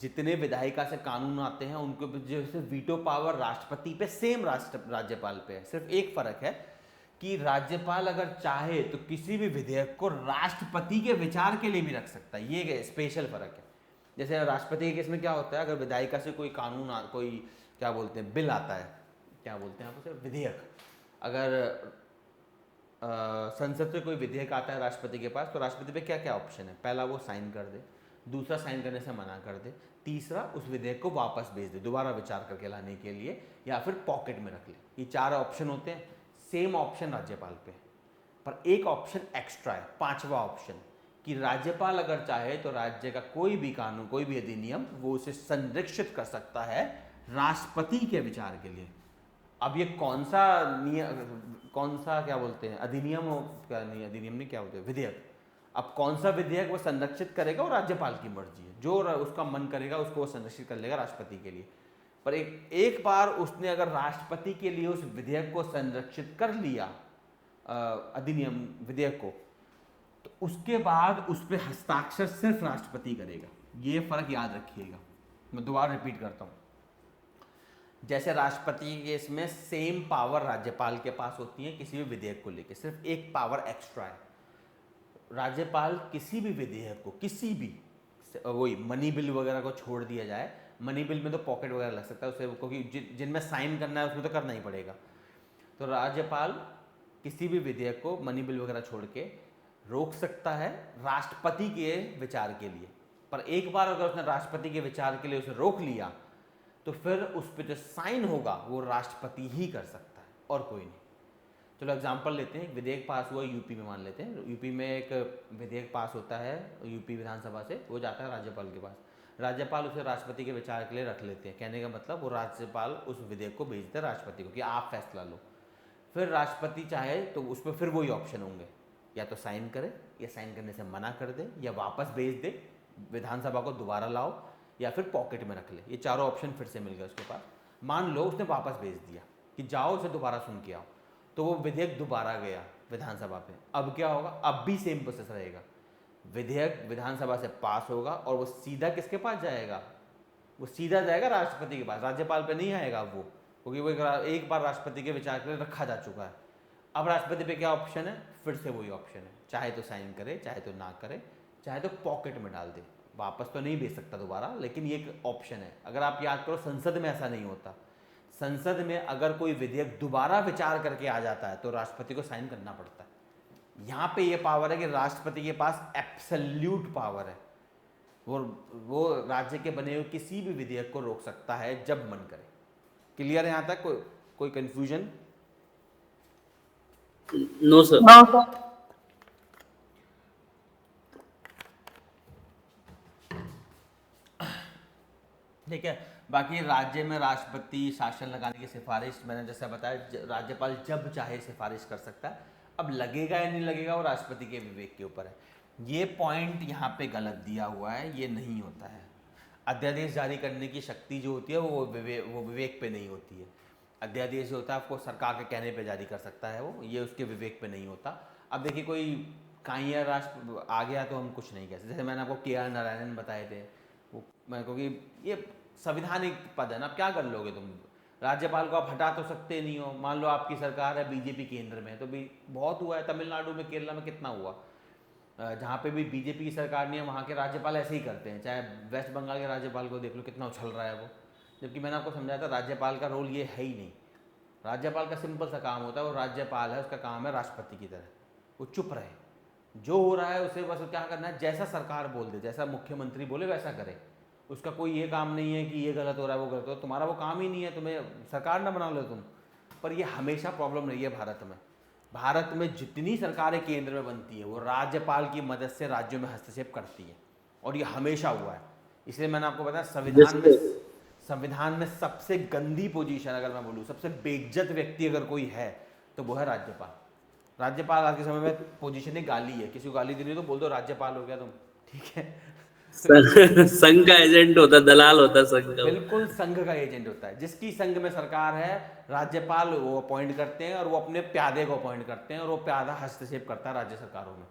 जितने विधायिका से कानून आते हैं उनको जैसे वीटो पावर राष्ट्रपति पे सेम राज्यपाल पे है। सिर्फ एक फर्क है कि राज्यपाल अगर चाहे तो किसी भी विधेयक को राष्ट्रपति के विचार के लिए भी रख सकता है, ये स्पेशल फर्क है। जैसे राष्ट्रपति के केस में क्या होता है, अगर विधायिका से कोई कानून कोई क्या बोलते हैं बिल आता है, क्या बोलते हैं आप उसे, विधेयक, अगर संसद से कोई विधेयक आता है राष्ट्रपति के पास तो राष्ट्रपति पे क्या क्या ऑप्शन है, पहला वो साइन कर दे, दूसरा साइन करने से मना कर दे, तीसरा उस विधेयक को वापस भेज दे दोबारा विचार करके लाने के लिए, या फिर पॉकेट में रख ले। ये 4 ऑप्शन होते हैं। सेम ऑप्शन राज्यपाल पे, पर एक ऑप्शन एक्स्ट्रा है, 5वां ऑप्शन, कि राज्यपाल अगर चाहे तो राज्य का कोई भी कानून कोई भी अधिनियम वो उसे संरक्षित कर सकता है राष्ट्रपति के विचार के लिए। अब ये कौन सा क्या बोलते हैं अधिनियम हो, क्या नहीं अधिनियम नहीं क्या बोलते हैं, विधेयक। अब कौन सा विधेयक वो संरक्षित करेगा वो राज्यपाल की मर्जी है, जो उसका मन करेगा उसको वो संरक्षित कर लेगा राष्ट्रपति के लिए। पर एक बार उसने अगर राष्ट्रपति के लिए उस विधेयक को संरक्षित कर लिया अधिनियम विधेयक को, तो उसके बाद उस पर हस्ताक्षर सिर्फ राष्ट्रपति करेगा। ये फर्क याद रखिएगा, मैं दोबारा रिपीट करता हूँ। जैसे राष्ट्रपति के केस में सेम पावर राज्यपाल के पास होती है किसी भी विधेयक को लेकर, सिर्फ एक पावर एक्स्ट्रा है। राज्यपाल किसी भी विधेयक को, किसी भी वही मनी बिल वगैरह को छोड़ दिया जाए, मनी बिल में तो पॉकेट वगैरह लग सकता है उसे, क्योंकि जिनमें साइन करना है उसमें तो करना ही पड़ेगा। तो राज्यपाल किसी भी विधेयक को मनी बिल वगैरह छोड़ के रोक सकता है राष्ट्रपति के विचार के लिए। पर एक बार अगर उसने राष्ट्रपति के विचार के लिए उसे रोक लिया तो फिर उस पर जो साइन होगा वो राष्ट्रपति ही कर सकता है और कोई नहीं। चलो एग्जांपल लेते हैं, विधेयक पास हुआ यूपी में, मान लेते हैं यूपी में एक विधेयक पास होता है यूपी विधानसभा से, वो जाता है राज्यपाल के पास, राज्यपाल उसे राष्ट्रपति के विचार के लिए रख लेते हैं। कहने का मतलब वो राज्यपाल उस विधेयक को भेजते हैं राष्ट्रपति को कि आप फैसला लो। फिर राष्ट्रपति चाहे तो उस पर फिर वही ऑप्शन होंगे, या तो साइन करे, या साइन करने से मना कर दे, या वापस भेज दे, विधानसभा को दोबारा लाओ, या फिर पॉकेट में रख ले। ये चारों ऑप्शन फिर से मिल गए उसके पास। मान लो उसने वापस भेज दिया कि जाओ उसे दोबारा सुन के आओ, तो वो विधेयक दोबारा गया विधानसभा पे। अब क्या होगा, अब भी सेम प्रोसेस रहेगा, विधेयक विधानसभा से पास होगा और वो सीधा किसके पास जाएगा, वो सीधा जाएगा राष्ट्रपति के पास, राज्यपाल पे नहीं आएगा। वो क्योंकि वो एक बार राष्ट्रपति के विचार के लिए रखा जा चुका है। अब राष्ट्रपति पे क्या ऑप्शन है, फिर से वही ऑप्शन है, चाहे तो साइन करे, चाहे तो ना करे, चाहे तो पॉकेट में डाल दे, वापस तो नहीं भेज सकता दोबारा, लेकिन ये एक ऑप्शन है। अगर आप याद करो संसद में ऐसा नहीं होता, संसद में अगर कोई विधेयक दोबारा विचार करके आ जाता है तो राष्ट्रपति को साइन करना पड़ता है। यहाँ पे ये पावर है कि राष्ट्रपति के पास एब्सोल्यूट पावर है, वो राज्य के बने हुए किसी भी विधेयक को रोक सकता है जब मन करे। क्लियर है यहाँ तक? कोई कंफ्यूजन? No sir. हाँ सर। ठीक है। बाकी राज्य में राष्ट्रपति शासन लगाने की सिफारिश मैंने जैसा बताया, राज्यपाल जब चाहे सिफारिश कर सकता है। अब लगेगा या नहीं लगेगा वो राष्ट्रपति के विवेक के ऊपर है। ये पॉइंट यहाँ पे गलत दिया हुआ है, ये नहीं होता है। अध्यादेश जारी करने की शक्ति जो होती है वो विवेक पे नहीं होती है। अध्यादेश जो होता है आपको सरकार के कहने पे जारी कर सकता है वो, ये उसके विवेक पे नहीं होता। अब देखिए कोई काइया राष्ट्र आ गया तो हम कुछ नहीं कह सकते। जैसे मैंने आपको KR नारायणन बताए थे, वो मैं क्योंकि ये संविधानिक पद है ना, आप क्या कर लोगे तुम? राज्यपाल को आप हटा तो सकते नहीं हो। मान लो आपकी सरकार है, बीजेपी केंद्र में, तो भी बहुत हुआ है तमिलनाडु में, केरला में कितना हुआ। जहाँ पे भी बीजेपी की सरकार नहीं है वहाँ के राज्यपाल ऐसे ही करते हैं। चाहे वेस्ट बंगाल के राज्यपाल को देख लो कितना उछल रहा है वो, जबकि मैंने आपको समझाया था राज्यपाल का रोल ये है ही नहीं। राज्यपाल का सिंपल सा काम होता है, वो राज्यपाल है, उसका काम है राष्ट्रपति की तरह वो चुप रहे, जो हो रहा है उसे बस क्या करना है, जैसा सरकार बोल दे, जैसा मुख्यमंत्री बोले वैसा करे। उसका कोई ये काम नहीं है कि ये गलत हो रहा है वो गलत हो, तुम्हारा वो काम ही नहीं है, तुम्हें सरकार ना बना लो तुम। पर ये हमेशा प्रॉब्लम रही है भारत में। भारत में जितनी सरकारें केंद्र में बनती है वो राज्यपाल की मदद से राज्यों में हस्तक्षेप करती है, और ये हमेशा हुआ है। इसलिए मैंने आपको बताया संविधान में सबसे गंदी पोजीशन अगर मैं बोलूँ, सबसे बेइज्जत व्यक्ति अगर कोई है तो वो है राज्यपाल। राज्यपाल आज के समय में पोजीशन ही गाली है, किसी को गाली देनी हो तो बोल दो राज्यपाल हो गया तुम, ठीक है। संघ का एजेंट होता है, दलाल होता है संघ का। बिल्कुल संघ का एजेंट होता है। जिसकी संघ में सरकार है, राज्यपाल वो अपॉइंट करते हैं और वो अपने प्यादे को अपॉइंट करते हैं, और वो प्यादा हस्तक्षेप करता है राज्य सरकारों में।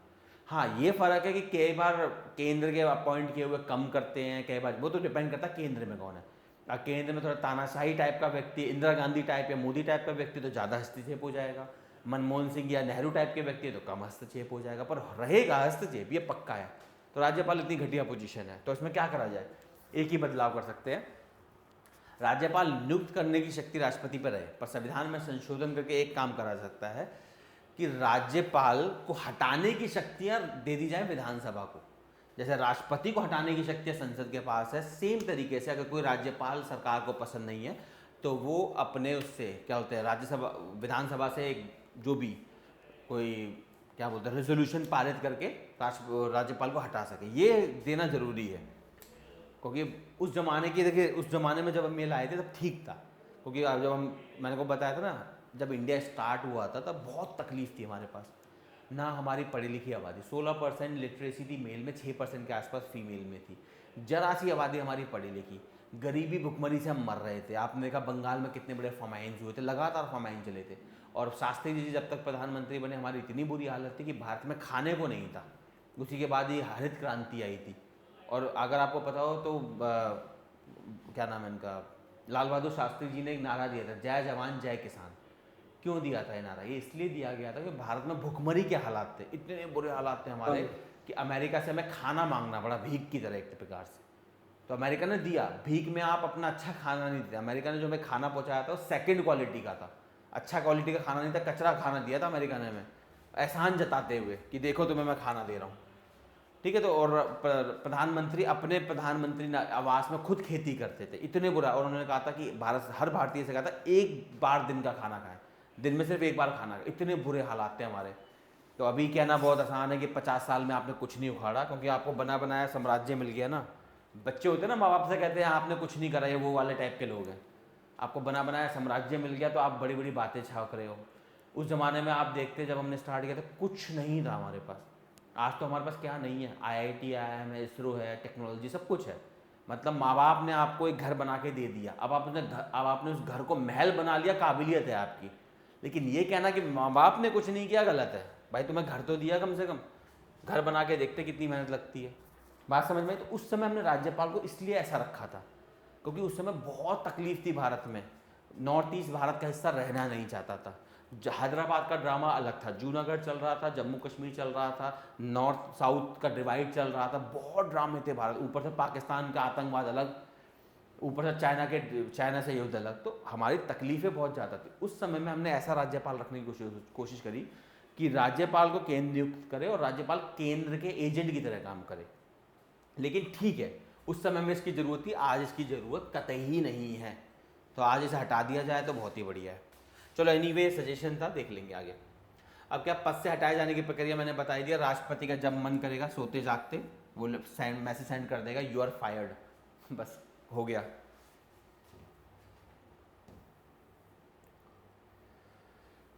हाँ ये फर्क है कि कई बार केंद्र के अपॉइंट किए हुए कम करते हैं, कई बार वो तो डिपेंड करता है केंद्र में कौन है। अब केंद्र में थोड़ा तानाशाही टाइप का व्यक्ति, इंदिरा गांधी टाइप या मोदी टाइप का व्यक्ति तो ज़्यादा हस्तक्षेप हो जाएगा, मनमोहन सिंह या नेहरू टाइप के व्यक्ति तो कम हस्तक्षेप हो जाएगा, पर रहेगा हस्तक्षेप, ये पक्का है। तो राज्यपाल इतनी घटिया पोजीशन है, तो इसमें क्या करा जाए? एक ही बदलाव कर सकते हैं, राज्यपाल नियुक्त करने की शक्ति राष्ट्रपति पर है, पर संविधान में संशोधन करके एक काम करा सकता है कि राज्यपाल को हटाने की शक्तियां दे दी जाए विधानसभा को। जैसे राष्ट्रपति को हटाने की शक्तियां संसद के पास है, सेम तरीके से अगर कोई राज्यपाल सरकार को पसंद नहीं है तो वो अपने उससे क्या होते हैं, राज्यसभा विधानसभा से एक जो भी कोई क्या बोलते हैं रेजोल्यूशन पारित करके राज्यपाल को हटा सके, ये देना जरूरी है। क्योंकि उस जमाने की देखिए, उस जमाने में जब हम मेल आए थे तब ठीक था, क्योंकि जब मैंने को बताया था ना, जब इंडिया स्टार्ट हुआ था तब बहुत तकलीफ थी हमारे पास ना। हमारी पढ़ी लिखी आबादी 16% लिटरेसी थी मेल में, 6% के आसपास फीमेल में थी। जरा सी आबादी हमारी पढ़ी लिखी, गरीबी भुखमरी से हम मर रहे थे। आपने देखा बंगाल में कितने बड़े फमाइन्स हुए थे, लगातार फमाइन चले थे। और शास्त्री जी जब तक प्रधानमंत्री बने हमारी इतनी बुरी हालत थी कि भारत में खाने को नहीं था। उसी के बाद ही हरित क्रांति आई थी। और अगर आपको पता हो तो क्या नाम है इनका, लाल बहादुर शास्त्री जी ने एक नारा दिया था, जय जवान जय किसान। क्यों दिया था ये नारा? ये इसलिए दिया गया था कि भारत में भुखमरी के हालात थे, इतने बुरे हालात थे हमारे कि अमेरिका से हमें खाना मांगना पड़ा भीख की तरह एक प्रकार से। तो अमेरिका ने दिया, भीख में आप अपना अच्छा खाना नहीं दिया। अमेरिका ने जो हमें खाना पहुंचाया था वो सेकंड क्वालिटी का था, अच्छा क्वालिटी का खाना नहीं था, कचरा खाना दिया था अमेरिका ने हमें, एहसान जताते हुए कि देखो तुम्हें मैं खाना दे रहा हूँ, ठीक है। तो और प्रधानमंत्री अपने प्रधानमंत्री आवास में खुद खेती करते थे, इतने बुरा। और उन्होंने कहा था कि भारत हर भारतीय से कहा था एक बार दिन का खाना खाएं, दिन में सिर्फ एक बार खाना। इतने बुरे हालात थे हमारे। तो अभी कहना बहुत आसान है कि 50 साल में आपने कुछ नहीं उखाड़ा, क्योंकि आपको बना बनाया साम्राज्य मिल गया ना। बच्चे होते हैं ना, माँ बाप से कहते हैं आपने कुछ नहीं करा, ये वो वाले टाइप के लोग हैं। आपको बना बनाया साम्राज्य मिल गया तो आप बड़ी बड़ी बातें छाप रहे हो। उस ज़माने में आप देखते जब हमने स्टार्ट किया था कुछ नहीं था हमारे पास। आज तो हमारे पास क्या नहीं है, IIT IIM है, इसरो है, टेक्नोलॉजी सब कुछ है। मतलब माँ बाप ने आपको एक घर बना के दे दिया, अब आपने उस घर को महल बना लिया, काबिलियत है आपकी। लेकिन ये कहना कि माँ बाप ने कुछ नहीं किया गलत है। भाई तुम्हें घर तो दिया, कम से कम घर बना के देखते कितनी मेहनत लगती है। बात समझ में? तो उस समय हमने राज्यपाल को इसलिए ऐसा रखा था क्योंकि उस समय बहुत तकलीफ थी भारत में। नॉर्थ ईस्ट भारत का हिस्सा रहना नहीं चाहता था। हैदराबाद का ड्रामा अलग था, जूनागढ़ चल रहा था, जम्मू कश्मीर चल रहा था, नॉर्थ साउथ का डिवाइड चल रहा था, बहुत ड्रामे थे भारत, ऊपर से पाकिस्तान का आतंकवाद अलग, ऊपर से चाइना से युद्ध अलग, तो हमारी तकलीफें बहुत ज़्यादा थी। उस समय में हमने ऐसा राज्यपाल रखने की कोशिश करी कि राज्यपाल को केंद्र नियुक्त करे और राज्यपाल केंद्र के एजेंट की तरह काम करे। लेकिन ठीक है, उस समय में इसकी ज़रूरत थी, आज इसकी ज़रूरत कतई नहीं है, तो आज इसे हटा दिया जाए तो बहुत ही बढ़िया है। चलो एनीवे सजेशन था, देख लेंगे आगे। अब क्या पद से हटाए जाने की प्रक्रिया मैंने बता दिया। राष्ट्रपति का जब मन करेगा सोते जागते वो मैसेज सेंड कर देगा, यू आर फायर्ड, बस हो गया।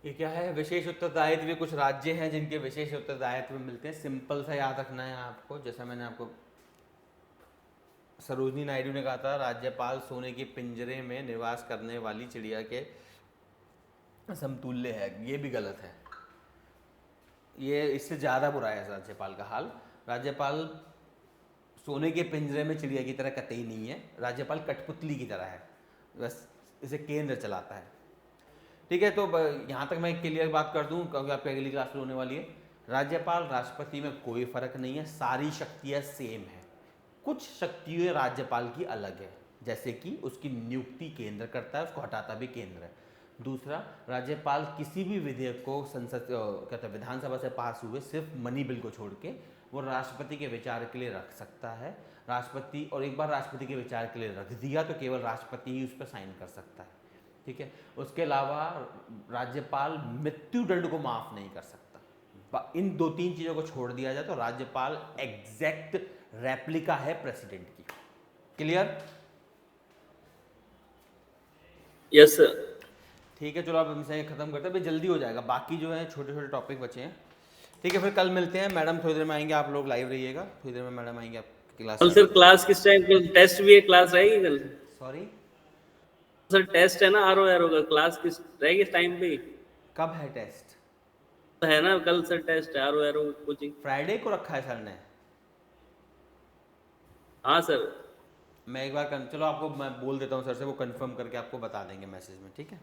ये क्या है, विशेष उत्तरदायित्व। कुछ राज्य हैं जिनके विशेष उत्तरदायित्व मिलते हैं, सिंपल सा याद रखना है आपको। जैसा मैंने आपको सरोजनी नायडू ने कहा था, राज्यपाल सोने के पिंजरे में निवास करने वाली चिड़िया के समतुल्य है। ये भी गलत है, ये इससे ज़्यादा बुरा है राज्यपाल का हाल। राज्यपाल सोने के पिंजरे में चिड़िया की तरह कतई नहीं है, राज्यपाल कठपुतली की तरह है, बस इसे केंद्र चलाता है। ठीक है, तो यहाँ तक मैं क्लियर बात कर दूँ क्योंकि आपकी अगली क्लास होने वाली है। राज्यपाल राष्ट्रपति में कोई फर्क नहीं है, सारी शक्तियाँ सेम है। कुछ शक्तियाँ राज्यपाल की अलग है, जैसे कि उसकी नियुक्ति केंद्र करता है, उसको हटाता भी केंद्र है। दूसरा, राज्यपाल किसी भी विधेयक को संसद कहते हैं विधानसभा से पास हुए सिर्फ मनी बिल को छोड़ के वो राष्ट्रपति के विचार के लिए रख सकता है। राष्ट्रपति, और एक बार राष्ट्रपति के विचार के लिए रख दिया तो केवल राष्ट्रपति ही उस पर साइन कर सकता है। ठीक है, उसके अलावा राज्यपाल मृत्यु दंड को माफ नहीं कर सकता। इन 2-3 चीज़ों को छोड़ दिया जाए तो राज्यपाल एग्जैक्ट रेप्लिका है प्रेसिडेंट की। क्लियर? Yes sir. ठीक है, चलो अब हमसे खत्म करते हैं, भाई जल्दी हो जाएगा, बाकी जो है छोटे छोटे टॉपिक बचे हैं। ठीक है, फिर कल मिलते हैं। मैडम थोड़ी देर में आएंगे, आप लोग लाइव रहिएगा, थोड़ी देर में मैडम आएंगे आपकी क्लास। कल सर क्लास किस टाइम, कल टेस्ट भी है, क्लास रहेगी कल? सॉरी सर टेस्ट है ना आर ओ का, क्लास किस रहेगी इस टाइम पे? कब है टेस्ट? है ना कल सर टेस्ट है आर ओ कोचिंग। फ्राइडे को रखा है सर ने। हाँ सर। मैं एक बार चलो आपको मैं बोल देता हूँ सर से, वो कंफर्म करके आपको बता देंगे मैसेज में। ठीक है।